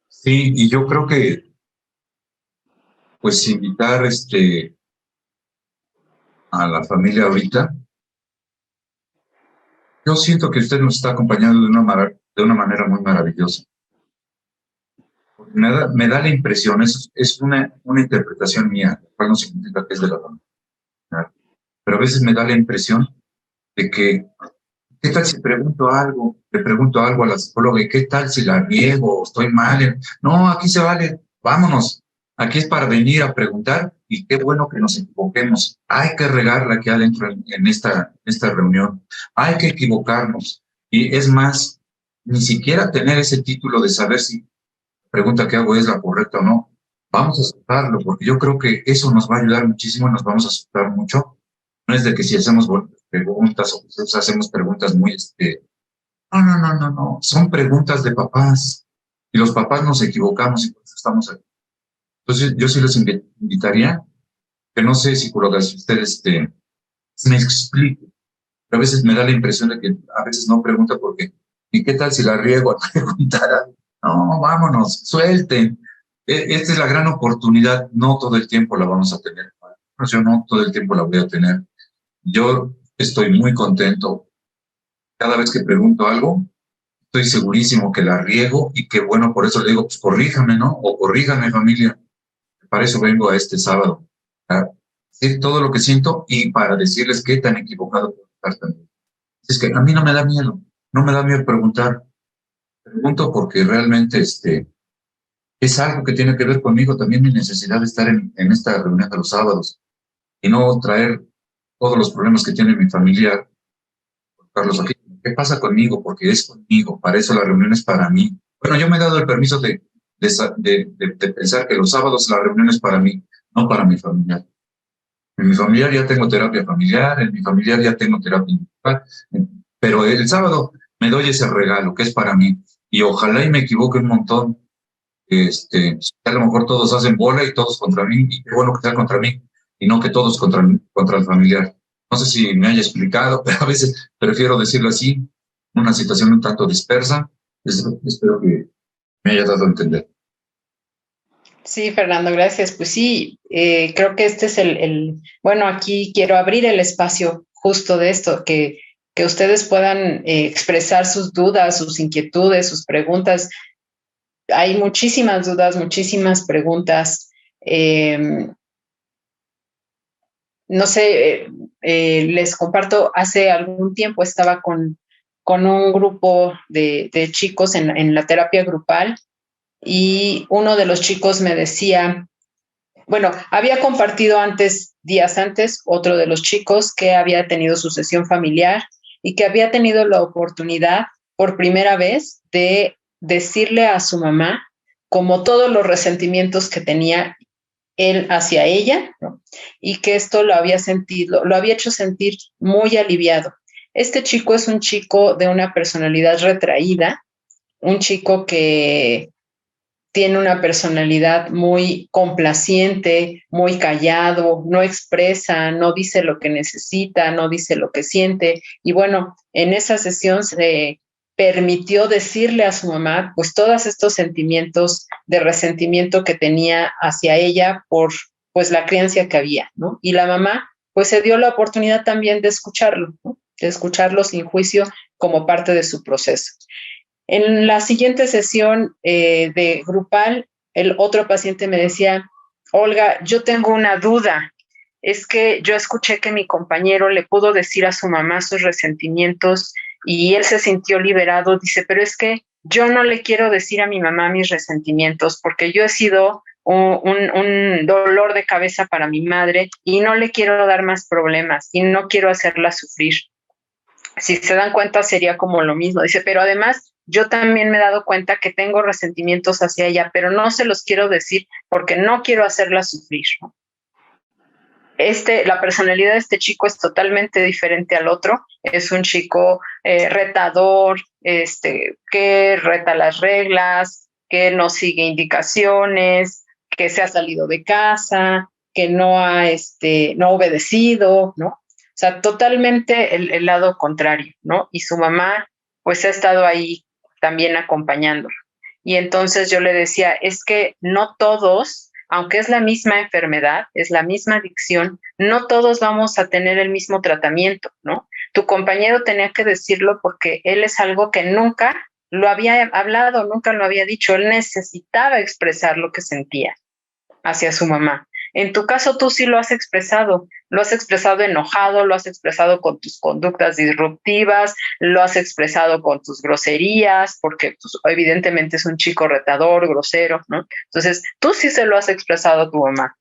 Sí, y yo creo que, pues, invitar a la familia ahorita, yo siento que usted nos está acompañando de una manera muy maravillosa. Me da la impresión, es una interpretación mía, lo cual no significa que es de la familia, pero a veces me da la impresión de que, ¿qué tal si le pregunto algo a la psicóloga, y qué tal si la riego, estoy mal? No, aquí se vale, vámonos. Aquí es para venir a preguntar y qué bueno que nos equivoquemos. Hay que regarla aquí adentro en esta reunión. Hay que equivocarnos. Y es más, ni siquiera tener ese título de saber si la pregunta que hago es la correcta o no. Vamos a aceptarlo, porque yo creo que eso nos va a ayudar muchísimo y nos vamos a aceptar mucho. No es de que si hacemos preguntas o si hacemos preguntas muy, no. Son preguntas de papás. Y los papás nos equivocamos y por eso estamos aquí. Entonces, yo sí les invitaría, que no sé, psicólogas, si ustedes me expliquen. A veces me da la impresión de que a veces no pregunta porque, ¿y qué tal si la riego a preguntar? No, vámonos, suelten. Esta es la gran oportunidad. No todo el tiempo la vamos a tener. Yo no todo el tiempo la voy a tener. Yo estoy muy contento. Cada vez que pregunto algo, estoy segurísimo que la riego y que bueno, por eso le digo, pues corríjame, ¿no? O corríjame, familia. Para eso vengo a este sábado, a decir todo lo que siento y para decirles qué tan equivocado puedo estar también. Es que a mí no me da miedo, no me da miedo preguntar. Pregunto porque realmente es algo que tiene que ver conmigo, también mi necesidad de estar en esta reunión de los sábados y no traer todos los problemas que tiene mi familia, Carlos, aquí. ¿Qué pasa conmigo? Porque es conmigo, para eso la reunión es para mí. Bueno, yo me he dado el permiso de pensar que los sábados la reunión es para mí, no para mi familia. En mi familiar ya tengo terapia familiar, en mi familiar ya tengo terapia individual, pero el sábado me doy ese regalo que es para mí. Y ojalá y me equivoque un montón. A lo mejor todos hacen bola y todos contra mí, y qué bueno que sea contra mí, y no que todos contra el familiar. No sé si me haya explicado, pero a veces prefiero decirlo así, una situación un tanto dispersa. Espero que me haya dado a entender. Sí, Fernando, gracias. Pues sí, creo que este es bueno, aquí quiero abrir el espacio justo de esto, que ustedes puedan expresar sus dudas, sus inquietudes, sus preguntas. Hay muchísimas dudas, muchísimas preguntas. No sé, les comparto, hace algún tiempo estaba con un grupo de chicos en la terapia grupal y uno de los chicos me decía, bueno, había compartido días antes, otro de los chicos que había tenido su sesión familiar y que había tenido la oportunidad por primera vez de decirle a su mamá como todos los resentimientos que tenía él hacia ella, ¿no? Y que esto lo había hecho sentir muy aliviado. Este chico es un chico de una personalidad retraída, un chico que tiene una personalidad muy complaciente, muy callado, no expresa, no dice lo que necesita, no dice lo que siente. Y bueno, en esa sesión se permitió decirle a su mamá, pues todos estos sentimientos de resentimiento que tenía hacia ella por pues la crianza que había, ¿no? Y la mamá pues se dio la oportunidad también de escucharlo, ¿no? De escucharlo sin juicio como parte de su proceso. En la siguiente sesión de grupal, el otro paciente me decía, Olga, yo tengo una duda. Es que yo escuché que mi compañero le pudo decir a su mamá sus resentimientos y él se sintió liberado. Dice, pero es que yo no le quiero decir a mi mamá mis resentimientos porque yo he sido un dolor de cabeza para mi madre y no le quiero dar más problemas y no quiero hacerla sufrir. Si se dan cuenta sería como lo mismo. Dice, pero además yo también me he dado cuenta que tengo resentimientos hacia ella, pero no se los quiero decir porque no quiero hacerla sufrir, ¿no? La personalidad de este chico es totalmente diferente al otro. Es un chico retador, que reta las reglas, que no sigue indicaciones, que se ha salido de casa, que no ha obedecido, ¿no? O sea, totalmente el lado contrario, ¿no? Y su mamá, pues, ha estado ahí también acompañándolo. Y entonces yo le decía, es que no todos aunque es la misma enfermedad, es la misma adicción, no todos vamos a tener el mismo tratamiento, ¿no? Tu compañero tenía que decirlo porque él es algo que nunca lo había hablado, nunca lo había dicho, él necesitaba expresar lo que sentía hacia su mamá. En tu caso, tú sí lo has expresado enojado, lo has expresado con tus conductas disruptivas, lo has expresado con tus groserías, porque pues, evidentemente es un chico retador, grosero, ¿no? Entonces, tú sí se lo has expresado a tu mamá.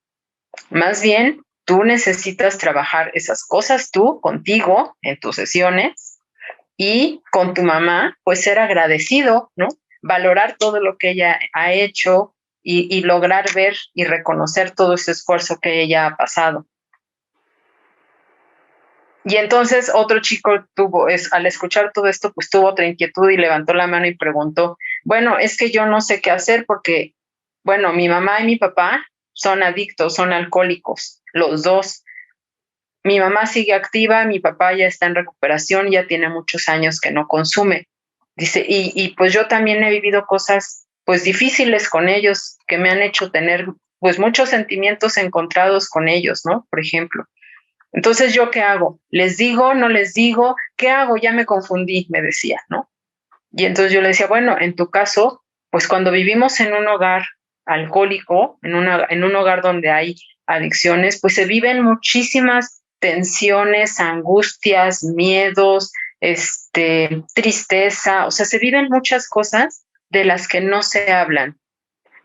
Más bien, tú necesitas trabajar esas cosas tú, contigo, en tus sesiones, y con tu mamá, pues ser agradecido, ¿no? Valorar todo lo que ella ha hecho, y lograr ver y reconocer todo ese esfuerzo que ella ha pasado. Y entonces otro chico al escuchar todo esto, pues tuvo otra inquietud y levantó la mano y preguntó, bueno, es que yo no sé qué hacer porque, bueno, mi mamá y mi papá son adictos, son alcohólicos, los dos. Mi mamá sigue activa, mi papá ya está en recuperación, ya tiene muchos años que no consume. Dice, y pues yo también he vivido cosas pues difíciles con ellos que me han hecho tener pues muchos sentimientos encontrados con ellos, ¿no? Por ejemplo. Entonces, ¿yo qué hago? ¿Les digo? ¿No les digo? ¿Qué hago? Ya me confundí, me decía, ¿no? Y entonces yo le decía, bueno, en tu caso, pues cuando vivimos en un hogar alcohólico, en un hogar donde hay adicciones, pues se viven muchísimas tensiones, angustias, miedos, tristeza, o sea, se viven muchas cosas de las que no se hablan,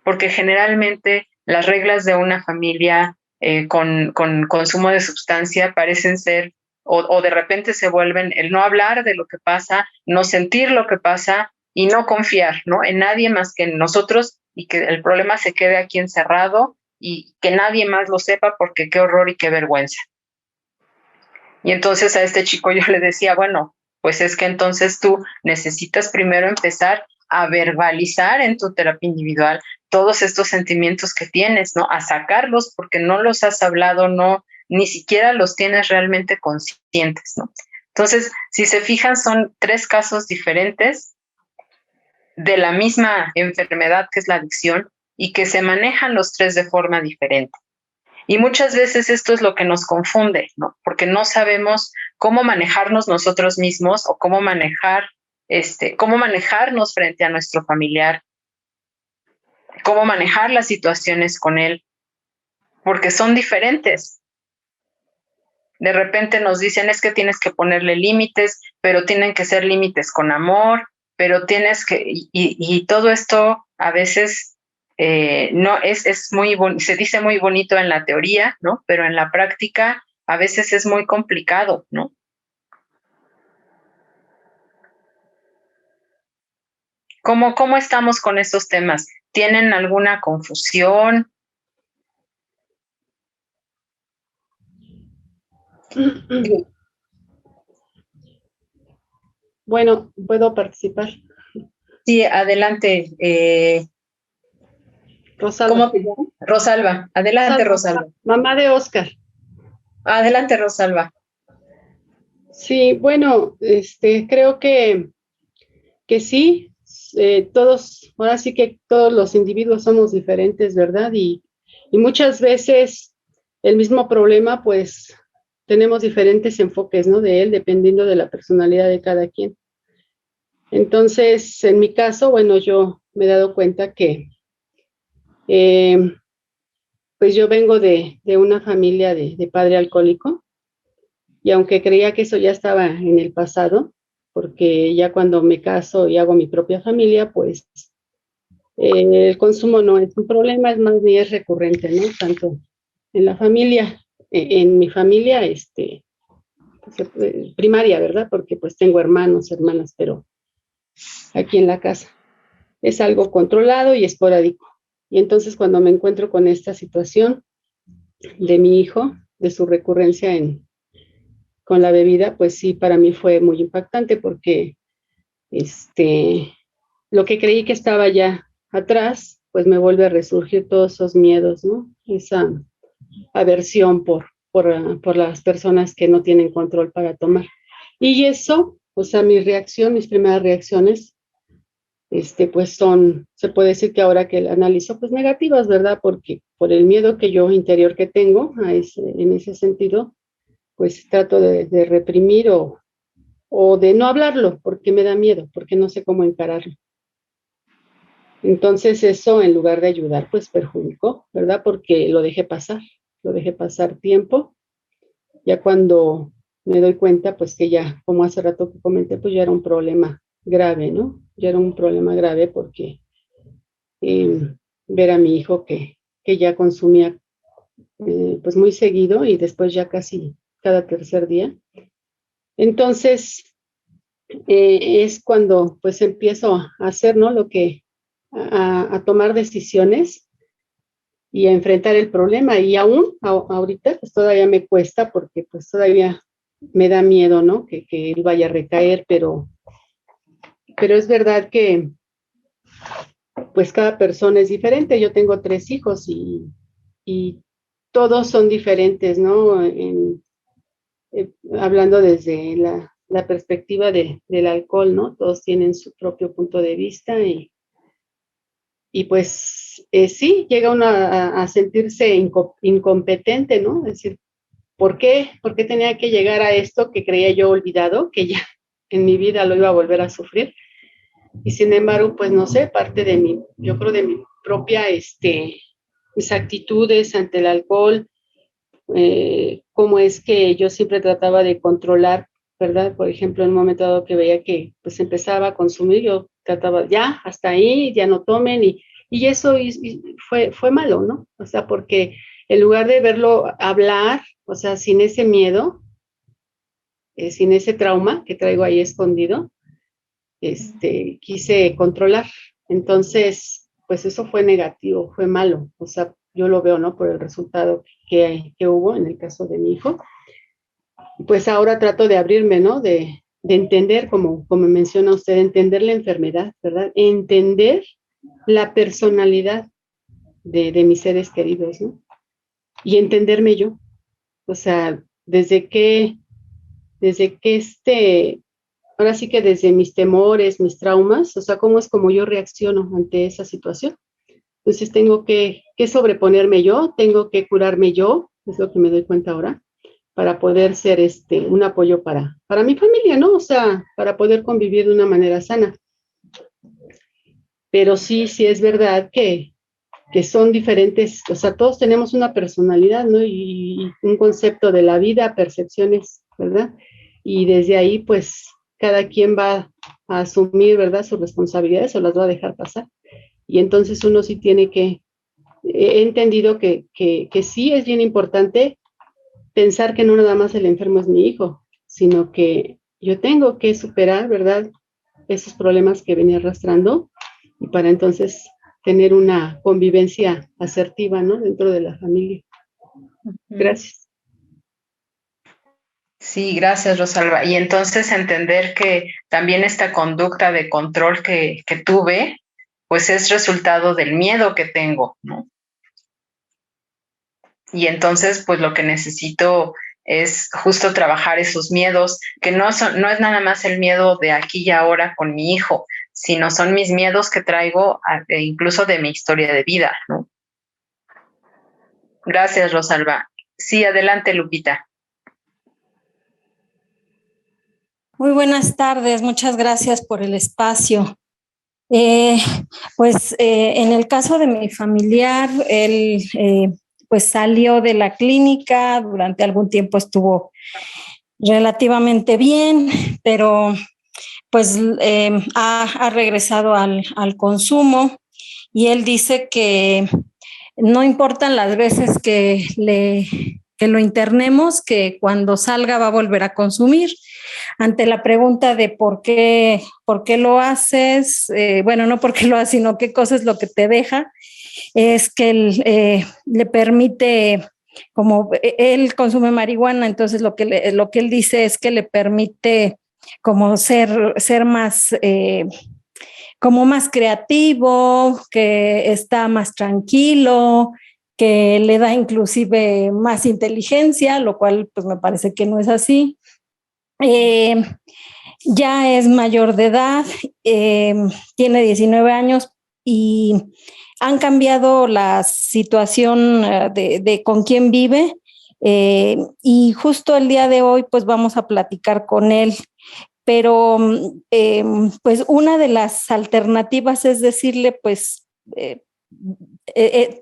porque generalmente las reglas de una familia con consumo de sustancia parecen ser, o de repente se vuelven el no hablar de lo que pasa, no sentir lo que pasa y no confiar, ¿no? En nadie más que en nosotros, y que el problema se quede aquí encerrado y que nadie más lo sepa, porque qué horror y qué vergüenza. Y entonces a este chico yo le decía, bueno, pues es que entonces tú necesitas primero empezar a verbalizar en tu terapia individual todos estos sentimientos que tienes, ¿no? A sacarlos porque no los has hablado, no, ni siquiera los tienes realmente conscientes, ¿no? Entonces, si se fijan, son 3 casos diferentes de la misma enfermedad que es la adicción y que se manejan los 3 de forma diferente. Y muchas veces esto es lo que nos confunde, ¿no? Porque no sabemos cómo manejarnos nosotros mismos o cómo manejarnos frente a nuestro familiar, cómo manejar las situaciones con él, porque son diferentes. De repente nos dicen, es que tienes que ponerle límites, pero tienen que ser límites con amor, pero tienes que, y todo esto a veces no es muy se dice muy bonito en la teoría, ¿no? Pero en la práctica a veces es muy complicado, ¿no? ¿Cómo estamos con estos temas? ¿Tienen alguna confusión? Bueno, ¿puedo participar? Sí, adelante. Rosalba. ¿Cómo te llamas? Rosalba. Adelante, Rosalba. Mamá de Oscar. Adelante, Rosalba. Sí, bueno, creo que sí, todos, ahora sí que todos los individuos somos diferentes, ¿verdad? Y muchas veces el mismo problema, pues tenemos diferentes enfoques, ¿no? De él, dependiendo de la personalidad de cada quien. Entonces, en mi caso, bueno, yo me he dado cuenta que, pues yo vengo de una familia de padre alcohólico, y aunque creía que eso ya estaba en el pasado, porque ya cuando me caso y hago mi propia familia, pues el consumo no es un problema, es más bien es recurrente, ¿no? Tanto en la familia, en mi familia, primaria, ¿verdad? Porque pues tengo hermanos, hermanas, pero aquí en la casa es algo controlado y esporádico. Y entonces cuando me encuentro con esta situación de mi hijo, de su recurrencia con la bebida, pues sí, para mí fue muy impactante porque lo que creí que estaba ya atrás, pues me vuelve a resurgir todos esos miedos, ¿no? Esa aversión por las personas que no tienen control para tomar. Y eso, o sea, mis primeras reacciones pues se puede decir que ahora que la analizo, pues negativas, ¿verdad? Porque por el miedo que yo interior que tengo en ese sentido, pues trato de reprimir o de no hablarlo, porque me da miedo, porque no sé cómo encararlo. Entonces eso, en lugar de ayudar, pues perjudicó, ¿verdad? Porque lo dejé pasar tiempo. Ya cuando me doy cuenta, pues que ya, como hace rato que comenté, pues ya era un problema grave, ¿no? Ya era un problema grave porque ver a mi hijo que ya consumía pues muy seguido y después ya casi cada tercer día. Entonces es cuando pues empiezo a hacer, ¿no? A tomar decisiones y a enfrentar el problema. Y aún ahorita pues todavía me cuesta porque pues todavía me da miedo, ¿no? Que él vaya a recaer, pero es verdad que pues cada persona es diferente. Yo tengo 3 hijos y todos son diferentes, ¿no? Hablando desde la perspectiva del alcohol, ¿no? Todos tienen su propio punto de vista y pues sí, llega uno a sentirse incompetente, ¿no? Es decir, ¿por qué tenía que llegar a esto que creía yo olvidado, que ya en mi vida lo iba a volver a sufrir? Y sin embargo, pues no sé, parte yo creo de mi propia, mis actitudes ante el alcohol, cómo es que yo siempre trataba de controlar, ¿verdad? Por ejemplo, en un momento dado que veía que pues empezaba a consumir, yo trataba, ya, hasta ahí, ya no tomen, y eso fue malo, ¿no? O sea, porque en lugar de verlo hablar, o sea, sin ese miedo, sin ese trauma que traigo ahí escondido, quise controlar. Entonces, pues eso fue negativo, fue malo. O sea, yo lo veo, ¿no? Por el resultado que hubo en el caso de mi hijo. Pues ahora trato de abrirme, ¿no? De entender, como menciona usted, entender la enfermedad, ¿verdad? Entender la personalidad de mis seres queridos, ¿no? Y entenderme yo. O sea, desde que ahora sí que desde mis temores, mis traumas, o sea, cómo es como yo reacciono ante esa situación. Entonces tengo que sobreponerme yo, tengo que curarme yo, es lo que me doy cuenta ahora, para poder ser un apoyo para mi familia, ¿no? O sea, para poder convivir de una manera sana. Pero sí es verdad que son diferentes, o sea, todos tenemos una personalidad, ¿no? Y un concepto de la vida, percepciones, ¿verdad? Y desde ahí, pues, cada quien va a asumir, ¿verdad?, sus responsabilidades o las va a dejar pasar. Y entonces uno sí tiene he entendido que sí es bien importante pensar que no nada más el enfermo es mi hijo, sino que yo tengo que superar, ¿verdad?, esos problemas que venía arrastrando y para entonces tener una convivencia asertiva, ¿no?, dentro de la familia. Gracias. Sí, gracias, Rosalba. Y entonces entender que también esta conducta de control que tuve, pues es resultado del miedo que tengo, ¿no? Y entonces, pues lo que necesito es justo trabajar esos miedos, que no es nada más el miedo de aquí y ahora con mi hijo, sino son mis miedos que traigo incluso de mi historia de vida, ¿no? Gracias, Rosalba. Sí, adelante, Lupita. Muy buenas tardes, muchas gracias por el espacio. En el caso de mi familiar, él pues salió de la clínica, durante algún tiempo estuvo relativamente bien, pero pues ha regresado al consumo y él dice que no importan las veces que lo internemos, que cuando salga va a volver a consumir. Ante la pregunta de por qué lo haces, no por qué lo haces, sino qué cosa es lo que te deja, es que le permite, como él consume marihuana, entonces lo que él dice es que le permite como ser más, como más creativo, que está más tranquilo, que le da inclusive más inteligencia, lo cual pues me parece que no es así. ya es mayor de edad, tiene 19 años y han cambiado la situación de con quién vive. Y justo el día de hoy pues vamos a platicar con él, pero pues una de las alternativas es decirle pues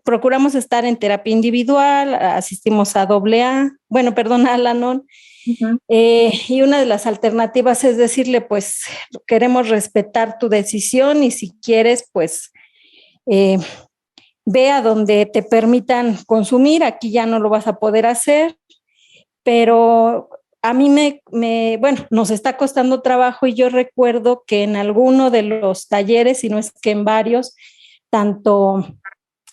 procuramos estar en terapia individual, asistimos a AA, bueno, perdón, a Al-Anon. Y una de las alternativas es decirle pues queremos respetar tu decisión y si quieres pues ve a donde te permitan consumir, aquí ya no lo vas a poder hacer, pero a mí bueno, nos está costando trabajo y yo recuerdo que en alguno de los talleres, si no es que en varios, tanto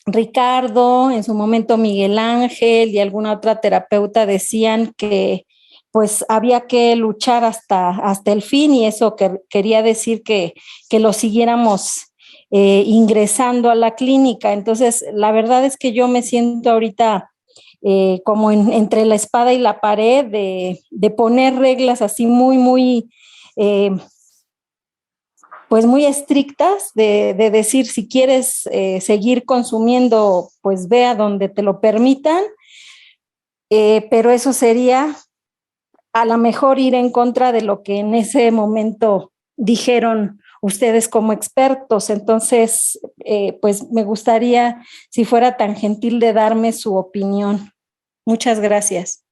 Ricardo, en su momento Miguel Ángel y alguna otra terapeuta decían que pues había que luchar hasta el fin y eso quería decir que lo siguiéramos ingresando a la clínica. Entonces, la verdad es que yo me siento ahorita como entre la espada y la pared de poner reglas así muy, pues muy estrictas, de decir si quieres seguir consumiendo, pues ve a donde te lo permitan, pero eso sería a lo mejor ir en contra de lo que en ese momento dijeron ustedes como expertos. Entonces, pues me gustaría, si fuera tan gentil, de darme su opinión. Muchas gracias.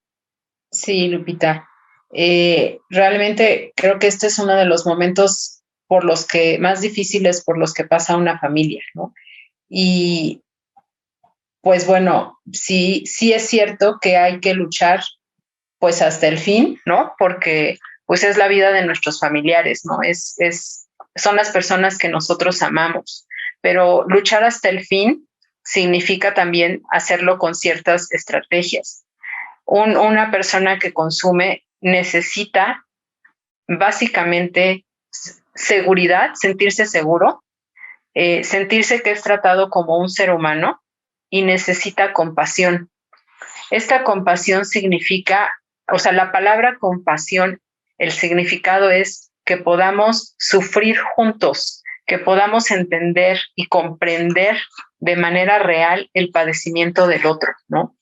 Sí, Lupita. Realmente creo que este es uno de los momentos por los que más difíciles por los que pasa una familia, ¿no? Y pues bueno, sí es cierto que hay que luchar pues hasta el fin, ¿no? Porque pues es la vida de nuestros familiares, ¿no? Son las personas que nosotros amamos, pero luchar hasta el fin significa también hacerlo con ciertas estrategias. Una persona que consume necesita básicamente seguridad, sentirse seguro, sentirse que es tratado como un ser humano y necesita compasión. Esta compasión significa, o sea, la palabra compasión, el significado es que podamos sufrir juntos, que podamos entender y comprender de manera real el padecimiento del otro, ¿no?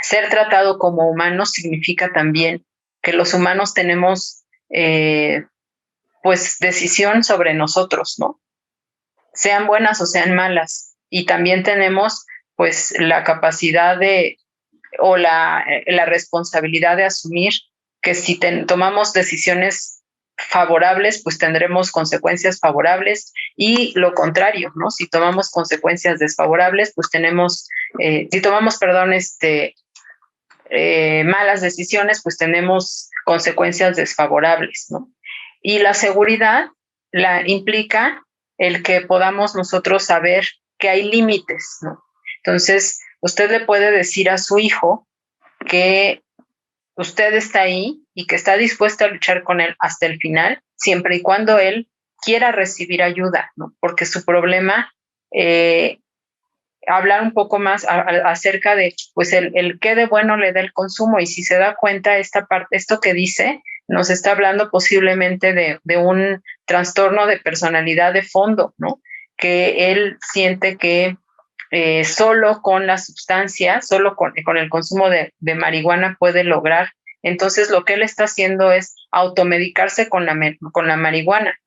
Ser tratado como humanos significa también que los humanos tenemos, pues, decisión sobre nosotros, ¿no? Sean buenas o sean malas. Y también tenemos, pues, la capacidad o la responsabilidad de asumir que si tomamos decisiones favorables, pues tendremos consecuencias favorables y lo contrario, ¿no? Si tomamos consecuencias desfavorables, pues si tomamos, perdón, malas decisiones, pues tenemos consecuencias desfavorables, ¿no? Y la seguridad implica el que podamos nosotros saber que hay límites, ¿no? Entonces, usted le puede decir a su hijo que usted está ahí y que está dispuesta a luchar con él hasta el final, siempre y cuando él quiera recibir ayuda, ¿no? Porque su problema, hablar un poco más acerca de, pues, el qué de bueno le da el consumo, y si se da cuenta esta parte, esto que dice, nos está hablando posiblemente de un trastorno de personalidad de fondo, ¿no? Que él siente que solo con la sustancia, solo con el consumo de marihuana puede lograr. Entonces lo que él está haciendo es automedicarse con la marihuana.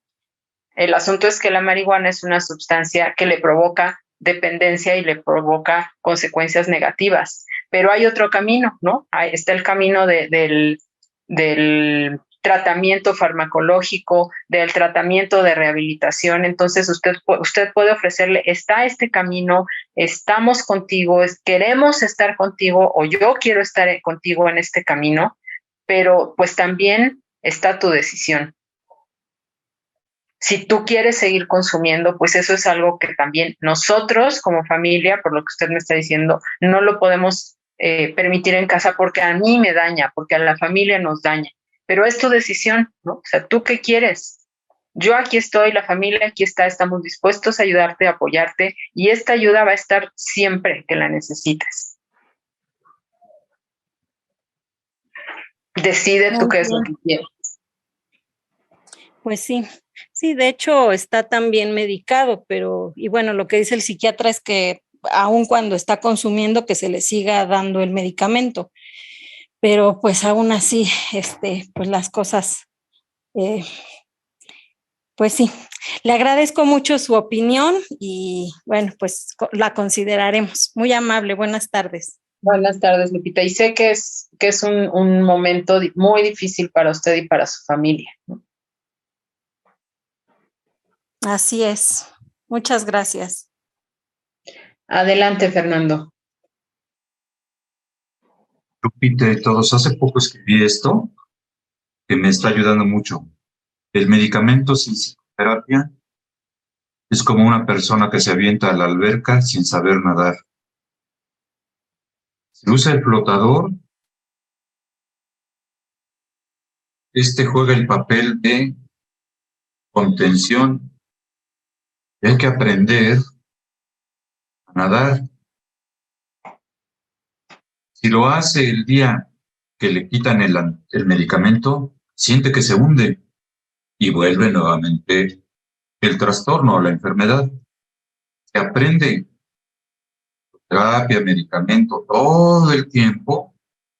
El asunto es que la marihuana es una sustancia que le provoca dependencia y le provoca consecuencias negativas. Pero hay otro camino, ¿no? Ahí está el camino del tratamiento farmacológico, del tratamiento de rehabilitación. Entonces usted puede ofrecerle, está este camino, estamos contigo, queremos estar contigo o yo quiero estar contigo en este camino, pero pues también está tu decisión. Si tú quieres seguir consumiendo, pues eso es algo que también nosotros como familia, por lo que usted me está diciendo, no lo podemos permitir en casa porque a mí me daña, porque a la familia nos daña. Pero es tu decisión, ¿no? O sea, ¿tú qué quieres? Yo aquí estoy, la familia aquí está, estamos dispuestos a ayudarte, a apoyarte, y esta ayuda va a estar siempre que la necesites. Decide tú qué es lo que quieres. Pues sí, sí, de hecho está también medicado, pero, y bueno, lo que dice el psiquiatra es que aun cuando está consumiendo, que se le siga dando el medicamento, pero pues aún así, pues las cosas, eh, pues sí, le agradezco mucho su opinión y bueno, pues la consideraremos. Muy amable, buenas tardes. Buenas tardes, Lupita. Y sé que es un momento muy difícil para usted y para su familia, ¿no? Así es. Muchas gracias. Adelante, Fernando. Lupita y todos, hace poco escribí esto que me está ayudando mucho. El medicamento sin psicoterapia es como una persona que se avienta a la alberca sin saber nadar. Si usa el flotador, este juega el papel de contención. Y hay que aprender a nadar. Si lo hace el día que le quitan el medicamento, siente que se hunde y vuelve nuevamente el trastorno o la enfermedad. Se aprende terapia, medicamento, todo el tiempo.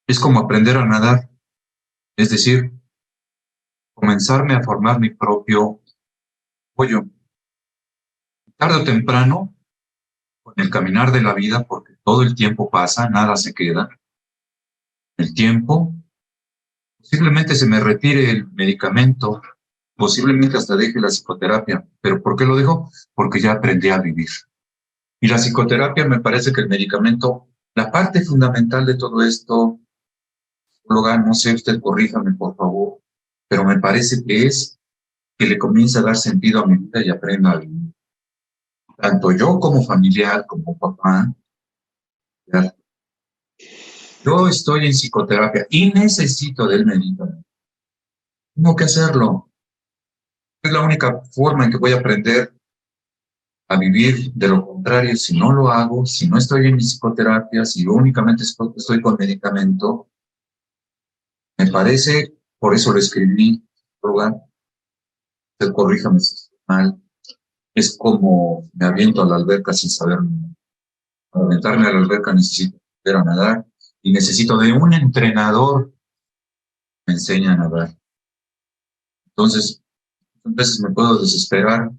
Es como aprender a nadar. Es decir, comenzarme a formar mi propio pollo. Tarde o temprano, con el caminar de la vida, porque todo el tiempo pasa, nada se queda. El tiempo, posiblemente se me retire el medicamento, posiblemente hasta deje la psicoterapia. ¿Pero por qué lo dejo? Porque ya aprendí a vivir. Y la psicoterapia, me parece que el medicamento, la parte fundamental de todo esto, no sé, usted corríjame por favor, pero me parece que es que le comience a dar sentido a mi vida y aprenda a vivir. Tanto yo como familiar, como papá, ¿verdad? Yo estoy en psicoterapia y necesito del medicamento. Tengo que hacerlo. Es la única forma en que voy a aprender a vivir. De lo contrario, si no lo hago, si no estoy en mi psicoterapia, si únicamente estoy con medicamento, me parece, por eso lo escribí, Rogan, corríjame si estoy mal, es como me aviento a la alberca sin saber. Para aventarme a la alberca necesito aprender a nadar y necesito de un entrenador que me enseñe a nadar. Entonces, a veces me puedo desesperar,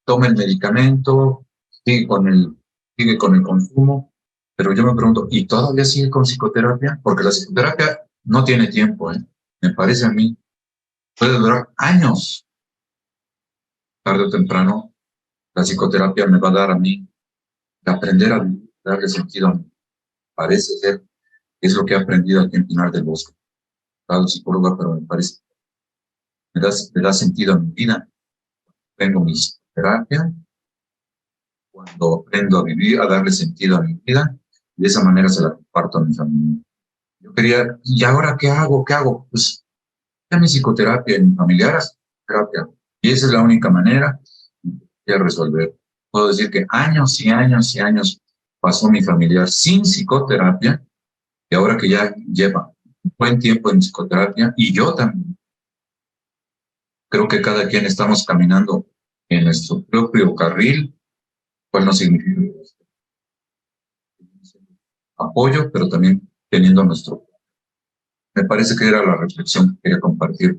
toma el medicamento, sigue con el consumo, pero yo me pregunto, ¿y todavía sigue con psicoterapia? Porque la psicoterapia no tiene tiempo, ¿eh? Me parece a mí, puede durar años. Tarde o temprano, la psicoterapia me va a dar a mí de aprender a darle sentido a mí. Parece ser que es lo que he aprendido aquí en Pinar del Bosque. Claro, psicóloga, pero me parece, me da sentido a mi vida. Tengo mi psicoterapia, cuando aprendo a vivir, a darle sentido a mi vida, y de esa manera se la comparto a mi familia. Yo quería, ¿y ahora qué hago? ¿Qué hago? Pues ya mi psicoterapia, mi familiar hace terapia. Y esa es la única manera de resolver. Puedo decir que años y años y años pasó mi familiar sin psicoterapia, y ahora que ya lleva un buen tiempo en psicoterapia, y yo también, creo que cada quien estamos caminando en nuestro propio carril, cual no significa apoyo, pero también teniendo nuestro. Me parece que era la reflexión que quería compartir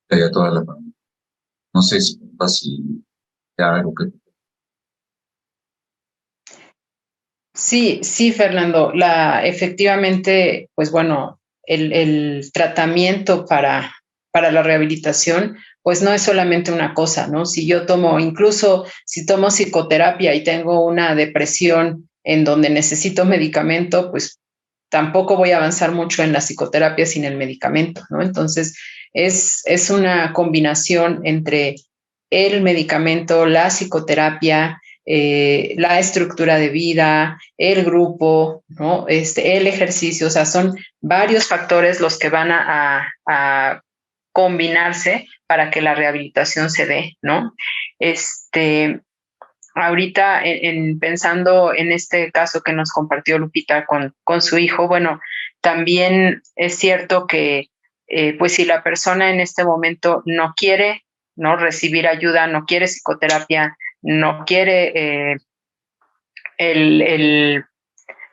a toda la familia. No sé si hay algo que. Sí, sí, Fernando. Efectivamente, pues bueno, el tratamiento para la rehabilitación, pues no es solamente una cosa, ¿no? Si yo tomo, incluso si tomo psicoterapia y tengo una depresión en donde necesito medicamento, pues tampoco voy a avanzar mucho en la psicoterapia sin el medicamento, ¿no? Entonces, es una combinación entre el medicamento, la psicoterapia, la estructura de vida, el grupo, ¿no? El ejercicio, o sea, son varios factores los que van a combinarse para que la rehabilitación se dé, ¿no? Ahorita pensando en este caso que nos compartió Lupita con su hijo, bueno, también es cierto que pues si la persona en este momento no quiere ¿no? Recibir ayuda, no quiere psicoterapia, no quiere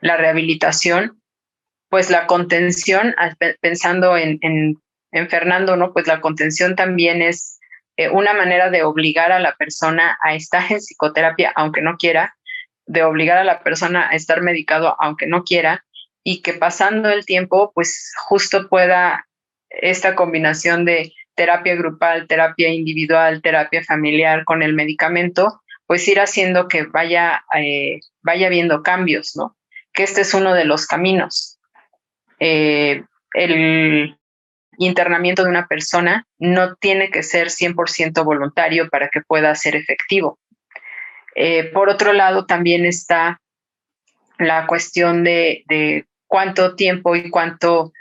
la rehabilitación, pues la contención, pensando en Fernando, ¿no? Pues la contención también es una manera de obligar a la persona a estar en psicoterapia, aunque no quiera, de obligar a la persona a estar medicado, aunque no quiera, y que pasando el tiempo, pues justo pueda esta combinación de terapia grupal, terapia individual, terapia familiar con el medicamento, pues ir haciendo que vaya viendo cambios, ¿no? Que este es uno de los caminos. El internamiento de una persona no tiene que ser 100% voluntario para que pueda ser efectivo. Por otro lado, también está la cuestión de cuánto tiempo y cuántos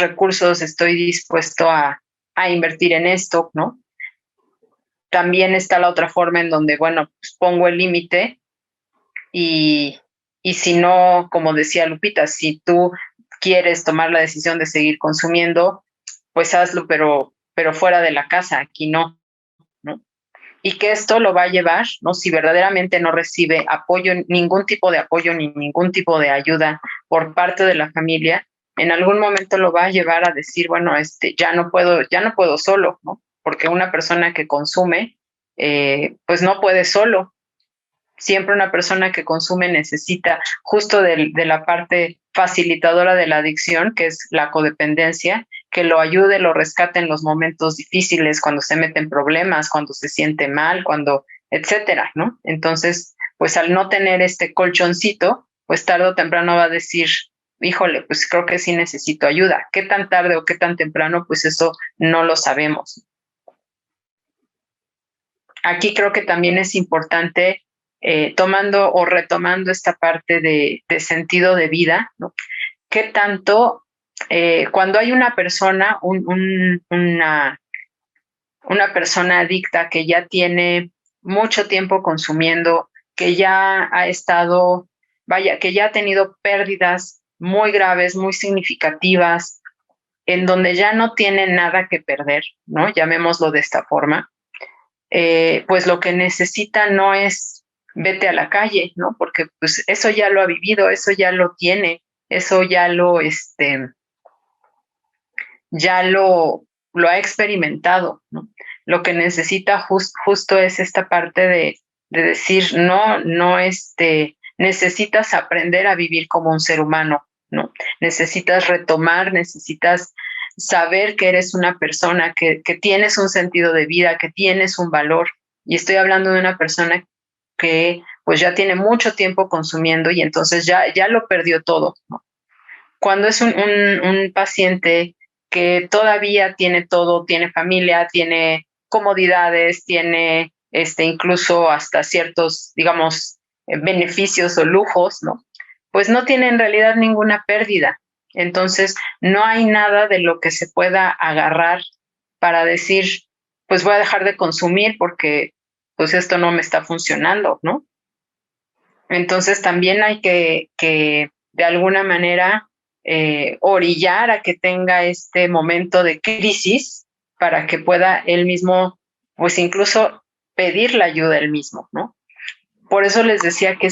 recursos estoy dispuesto a invertir en esto, ¿no? También está la otra forma en donde, bueno, pues pongo el límite y si no, como decía Lupita, si tú quieres tomar la decisión de seguir consumiendo, pues hazlo, pero fuera de la casa, aquí no, ¿no? Y que esto lo va a llevar, ¿no? Si verdaderamente no recibe apoyo, ningún tipo de apoyo ni ningún tipo de ayuda por parte de la familia, en algún momento lo va a llevar a decir, bueno, ya no puedo solo, ¿no? Porque una persona que consume, pues no puede solo. Siempre una persona que consume necesita justo de la parte facilitadora de la adicción, que es la codependencia, que lo ayude, lo rescate en los momentos difíciles, cuando se mete en problemas, cuando se siente mal, etcétera, ¿no? Entonces, pues al no tener este colchoncito, pues tarde o temprano va a decir, híjole, pues creo que sí necesito ayuda. ¿Qué tan tarde o qué tan temprano? Pues eso no lo sabemos. Aquí creo que también es importante, tomando o retomando esta parte de sentido de vida, ¿no? ¿Qué tanto cuando hay una persona, una persona adicta que ya tiene mucho tiempo consumiendo, que ya ha estado, que ya ha tenido pérdidas muy graves, muy significativas, en donde ya no tiene nada que perder, ¿no? Llamémoslo de esta forma, pues lo que necesita no es vete a la calle, ¿no? Porque pues eso ya lo ha vivido, eso ya lo tiene, eso ya lo ha experimentado, ¿no? Lo que necesita justo es esta parte de decir, no, necesitas aprender a vivir como un ser humano, ¿no? Necesitas retomar, necesitas saber que eres una persona, que tienes un sentido de vida, que tienes un valor. Y estoy hablando de una persona que pues ya tiene mucho tiempo consumiendo y entonces ya lo perdió todo, ¿no? Cuando es un paciente que todavía tiene todo, tiene familia, tiene comodidades, tiene incluso hasta ciertos, digamos, beneficios o lujos, ¿no? Pues no tiene en realidad ninguna pérdida. Entonces, no hay nada de lo que se pueda agarrar para decir, pues voy a dejar de consumir porque pues esto no me está funcionando, ¿no? Entonces, también hay que de alguna manera orillar a que tenga este momento de crisis para que pueda él mismo, pues incluso pedir la ayuda él mismo, ¿no? Por eso les decía que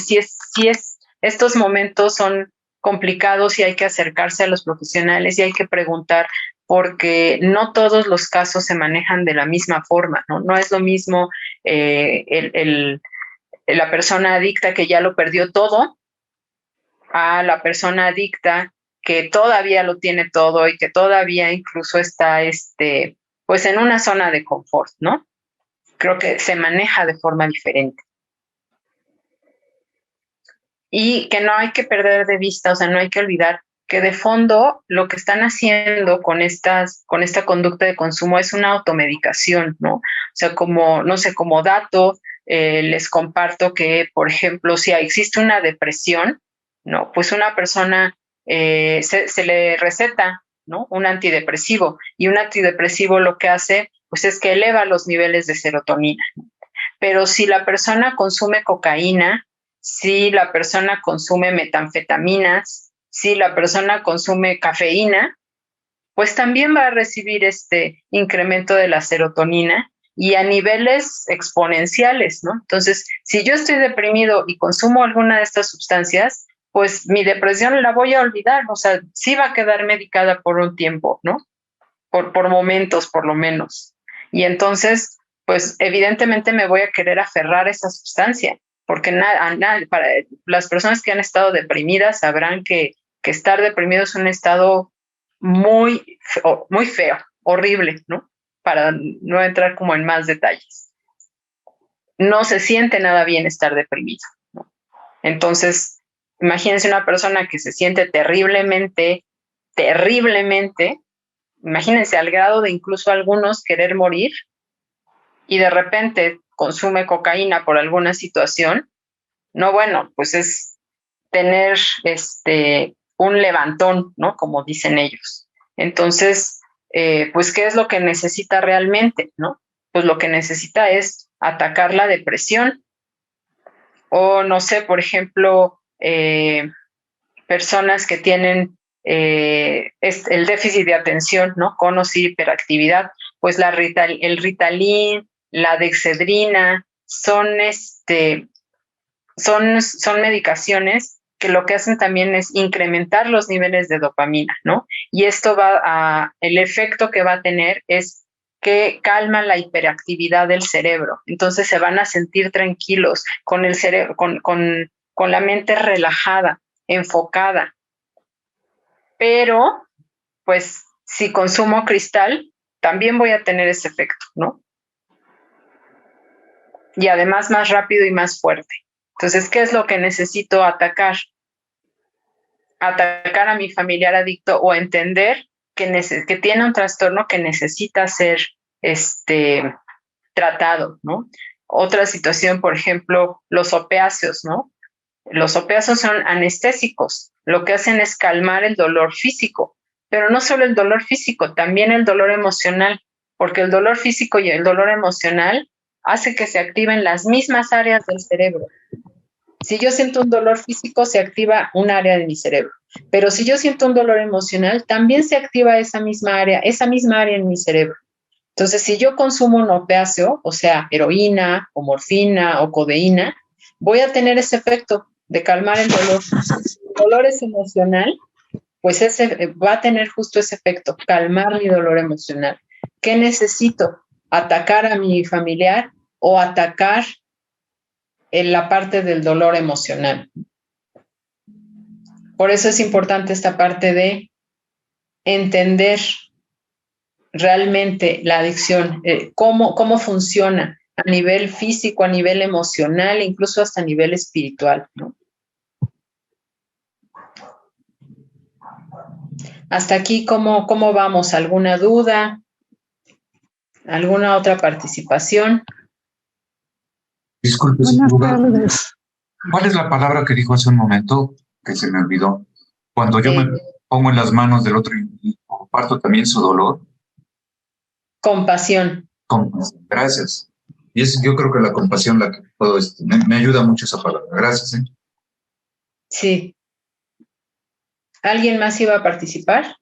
estos momentos son complicados y hay que acercarse a los profesionales y hay que preguntar, porque no todos los casos se manejan de la misma forma, ¿no? No es lo mismo la persona adicta que ya lo perdió todo a la persona adicta que todavía lo tiene todo y que todavía incluso está pues en una zona de confort, ¿no? Creo que se maneja de forma diferente. Y que no hay que perder de vista, o sea, no hay que olvidar que de fondo lo que están haciendo con esta conducta de consumo es una automedicación, ¿no? O sea, como, no sé, como dato, les comparto que, por ejemplo, si existe una depresión, ¿no? Pues una persona se le receta, ¿no? Un antidepresivo, y un antidepresivo lo que hace, pues es que eleva los niveles de serotonina. Pero si la persona consume cocaína, si la persona consume metanfetaminas, si la persona consume cafeína, pues también va a recibir este incremento de la serotonina y a niveles exponenciales, ¿no? Entonces, si yo estoy deprimido y consumo alguna de estas sustancias, pues mi depresión la voy a olvidar, o sea, sí va a quedar medicada por un tiempo, ¿no? Por momentos, por lo menos. Y entonces, pues evidentemente me voy a querer aferrar a esa sustancia, porque para las personas que han estado deprimidas sabrán que estar deprimido es un estado muy feo, horrible, ¿no? Para no entrar como en más detalles. No se siente nada bien estar deprimido, ¿no? Entonces, imagínense una persona que se siente terriblemente, imagínense al grado de incluso algunos querer morir y de repente consume cocaína por alguna situación. No, bueno, pues es tener un levantón, ¿no? Como dicen ellos. Entonces, pues, ¿qué es lo que necesita realmente, no? Pues lo que necesita es atacar la depresión. O, no sé, por ejemplo, personas que tienen el déficit de atención, ¿no? Con o sin hiperactividad, pues el Ritalin, la Dexedrina, son medicaciones que lo que hacen también es incrementar los niveles de dopamina, ¿no? Y esto el efecto que va a tener es que calma la hiperactividad del cerebro. Entonces se van a sentir tranquilos, con el cerebro, con la mente relajada, enfocada. Pero, pues, si consumo cristal, también voy a tener ese efecto, ¿no? Y además más rápido y más fuerte. Entonces, ¿qué es lo que necesito atacar? Atacar a mi familiar adicto o entender que tiene un trastorno que necesita ser tratado, ¿no? Otra situación, por ejemplo, los opiáceos, ¿no? Los opiáceos son anestésicos, lo que hacen es calmar el dolor físico, pero no solo el dolor físico, también el dolor emocional, porque el dolor físico y el dolor emocional hace que se activen las mismas áreas del cerebro. Si yo siento un dolor físico, se activa un área de mi cerebro, pero si yo siento un dolor emocional, también se activa esa misma área en mi cerebro. Entonces, si yo consumo un opiáceo, o sea, heroína o morfina o codeína, voy a tener ese efecto de calmar el dolor. Si el dolor es emocional, pues va a tener justo ese efecto, calmar mi dolor emocional. ¿Qué necesito? Atacar a mi familiar o atacar en la parte del dolor emocional. Por eso es importante esta parte de entender realmente la adicción, cómo funciona a nivel físico, a nivel emocional, incluso hasta a nivel espiritual, ¿no? Hasta aquí, ¿cómo vamos? ¿Alguna duda? ¿Alguna otra participación? Disculpe, ¿cuál es la palabra que dijo hace un momento que se me olvidó? Cuando yo me pongo en las manos del otro y comparto también su dolor. Compasión. Gracias. Y yo creo que la compasión la que puedo, me ayuda mucho esa palabra. Gracias. Sí. ¿Alguien más iba a participar?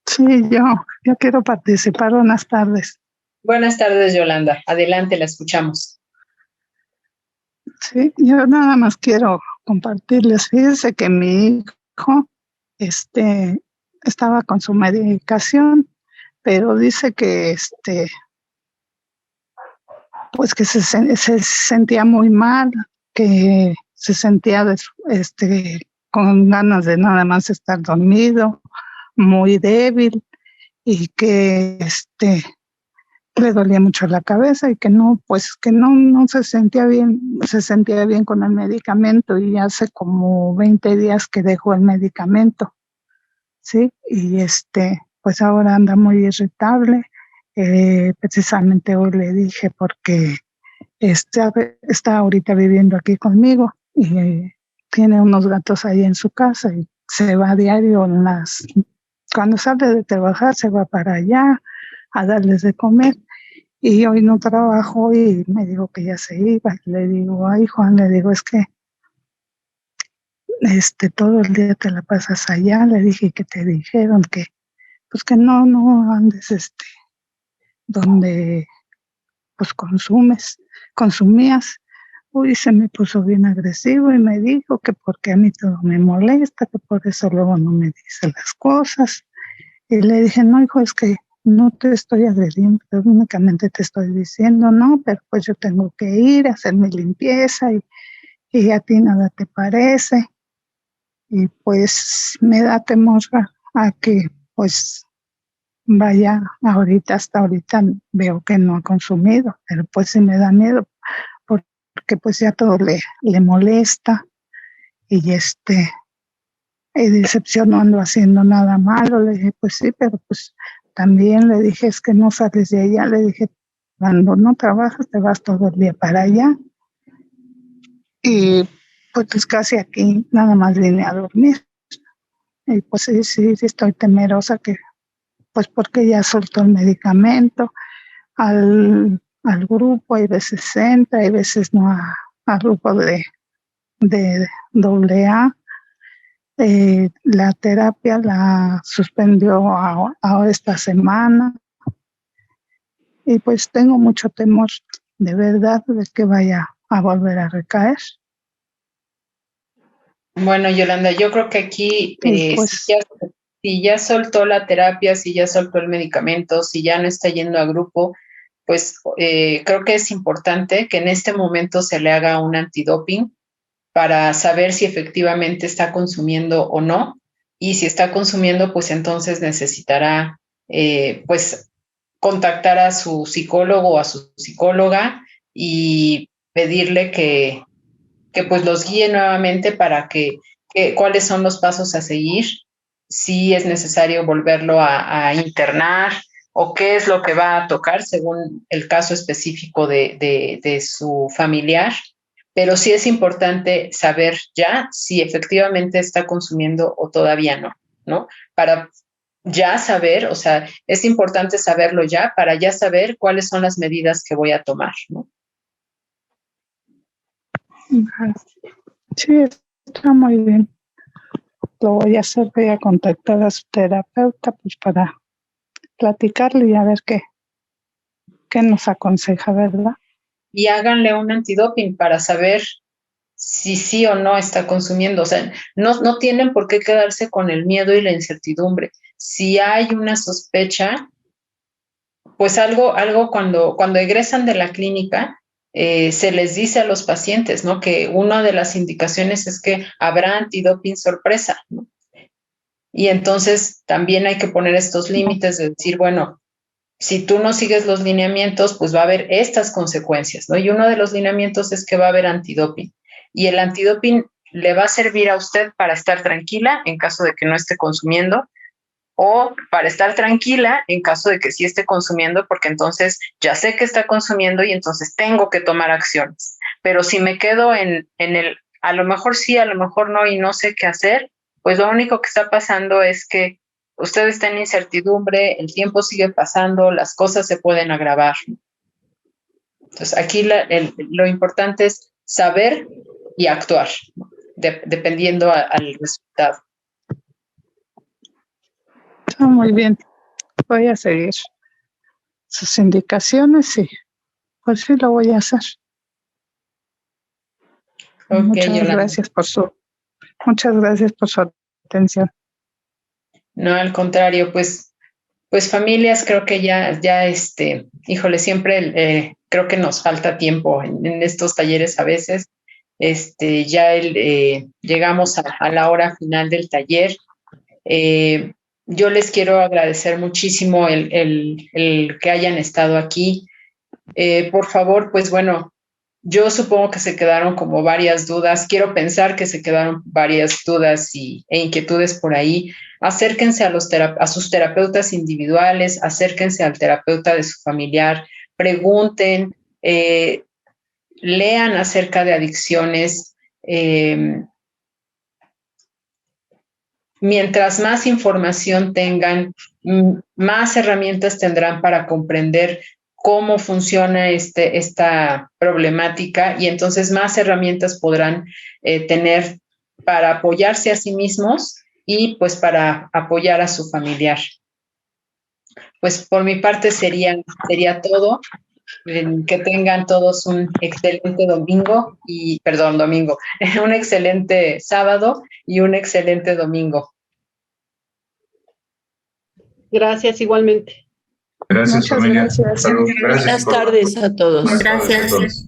Sí, yo quiero participar. Buenas tardes. Buenas tardes, Yolanda. Adelante, la escuchamos. Sí, yo nada más quiero compartirles. Fíjense que mi hijo estaba con su medicación, pero dice que pues que se sentía muy mal, que se sentía con ganas de nada más estar dormido, muy débil, y que le dolía mucho la cabeza y que no se sentía bien con el medicamento, y hace como 20 días que dejó el medicamento, ¿sí? Y pues ahora anda muy irritable. Precisamente hoy le dije, porque está ahorita viviendo aquí conmigo y tiene unos gatos ahí en su casa, y se va a diario cuando sale de trabajar se va para allá a darles de comer. Y hoy no trabajo y me dijo que ya se iba. Le digo, ay, Juan, es que todo el día te la pasas allá. Le dije que te dijeron que pues que no andes donde pues consumías. Uy, se me puso bien agresivo y me dijo que porque a mí todo me molesta, que por eso luego no me dice las cosas. Y le dije, no, hijo, es que no te estoy agrediendo, únicamente te estoy diciendo, no, pero pues yo tengo que ir a hacer mi limpieza y a ti nada te parece. Y pues me da temor a que pues vaya hasta ahorita veo que no ha consumido, pero pues sí me da miedo porque pues ya todo le molesta y y decepción no ando haciendo nada malo. Le dije, pues sí, pero pues también le dije, es que no sales de allá. Le dije, cuando no trabajas te vas todo el día para allá. Y pues casi aquí nada más vine a dormir. Y pues sí estoy temerosa que, pues porque ya soltó el medicamento al grupo, hay veces entra, hay veces no al grupo de AA. La terapia la suspendió a esta semana y pues tengo mucho temor de verdad de que vaya a volver a recaer. Bueno, Yolanda, yo creo que aquí Pues, si ya soltó la terapia, si ya soltó el medicamento, si ya no está yendo a grupo, pues creo que es importante que en este momento se le haga un antidoping para saber si efectivamente está consumiendo o no. Y si está consumiendo, pues entonces necesitará pues contactar a su psicólogo o a su psicóloga y pedirle que pues los guíe nuevamente para cuáles son los pasos a seguir, si es necesario volverlo a internar o qué es lo que va a tocar según el caso específico de su familiar. Pero sí es importante saber ya si efectivamente está consumiendo o todavía no, ¿no? Para ya saber, o sea, es importante saberlo ya para ya saber cuáles son las medidas que voy a tomar, ¿no? sí, está muy bien. Lo voy a hacer, voy a contactar a su terapeuta pues para platicarle y a ver qué nos aconseja, ¿verdad? Y háganle un antidoping para saber si sí o no está consumiendo. O sea, no tienen por qué quedarse con el miedo y la incertidumbre. Si hay una sospecha, pues algo cuando egresan de la clínica, se les dice a los pacientes, ¿no? Que una de las indicaciones es que habrá antidoping sorpresa, ¿no? Y entonces también hay que poner estos límites de decir, bueno, si tú no sigues los lineamientos, pues va a haber estas consecuencias, ¿no? Y uno de los lineamientos es que va a haber antidoping. Y el antidoping le va a servir a usted para estar tranquila en caso de que no esté consumiendo o para estar tranquila en caso de que sí esté consumiendo, porque entonces ya sé que está consumiendo y entonces tengo que tomar acciones. Pero si me quedo en a lo mejor sí, a lo mejor no y no sé qué hacer, pues lo único que está pasando es que usted está en incertidumbre, el tiempo sigue pasando, las cosas se pueden agravar. Entonces, aquí lo importante es saber y actuar, ¿no? Dependiendo al resultado. Está muy bien. Voy a seguir sus indicaciones y pues sí lo voy a hacer. Okay, muchas Yolanda. Muchas gracias por su atención. No, al contrario, pues familias, creo que ya híjole, siempre creo que nos falta tiempo en estos talleres a veces. Ya llegamos a la hora final del taller. Yo les quiero agradecer muchísimo el que hayan estado aquí. Por favor, pues bueno, yo supongo que se quedaron como varias dudas. Quiero pensar que se quedaron varias dudas e inquietudes por ahí. Acérquense a sus terapeutas individuales, acérquense al terapeuta de su familiar, pregunten, lean acerca de adicciones. Mientras más información tengan, más herramientas tendrán para comprender cómo funciona esta problemática y entonces más herramientas podrán tener para apoyarse a sí mismos y pues para apoyar a su familiar. pues por mi parte sería todo. Que tengan todos un excelente un excelente sábado y un excelente domingo. Gracias, igualmente. Gracias, Muchas familia. gracias. Salud. Gracias. Buenas tardes a todos. Buenas tardes a todos.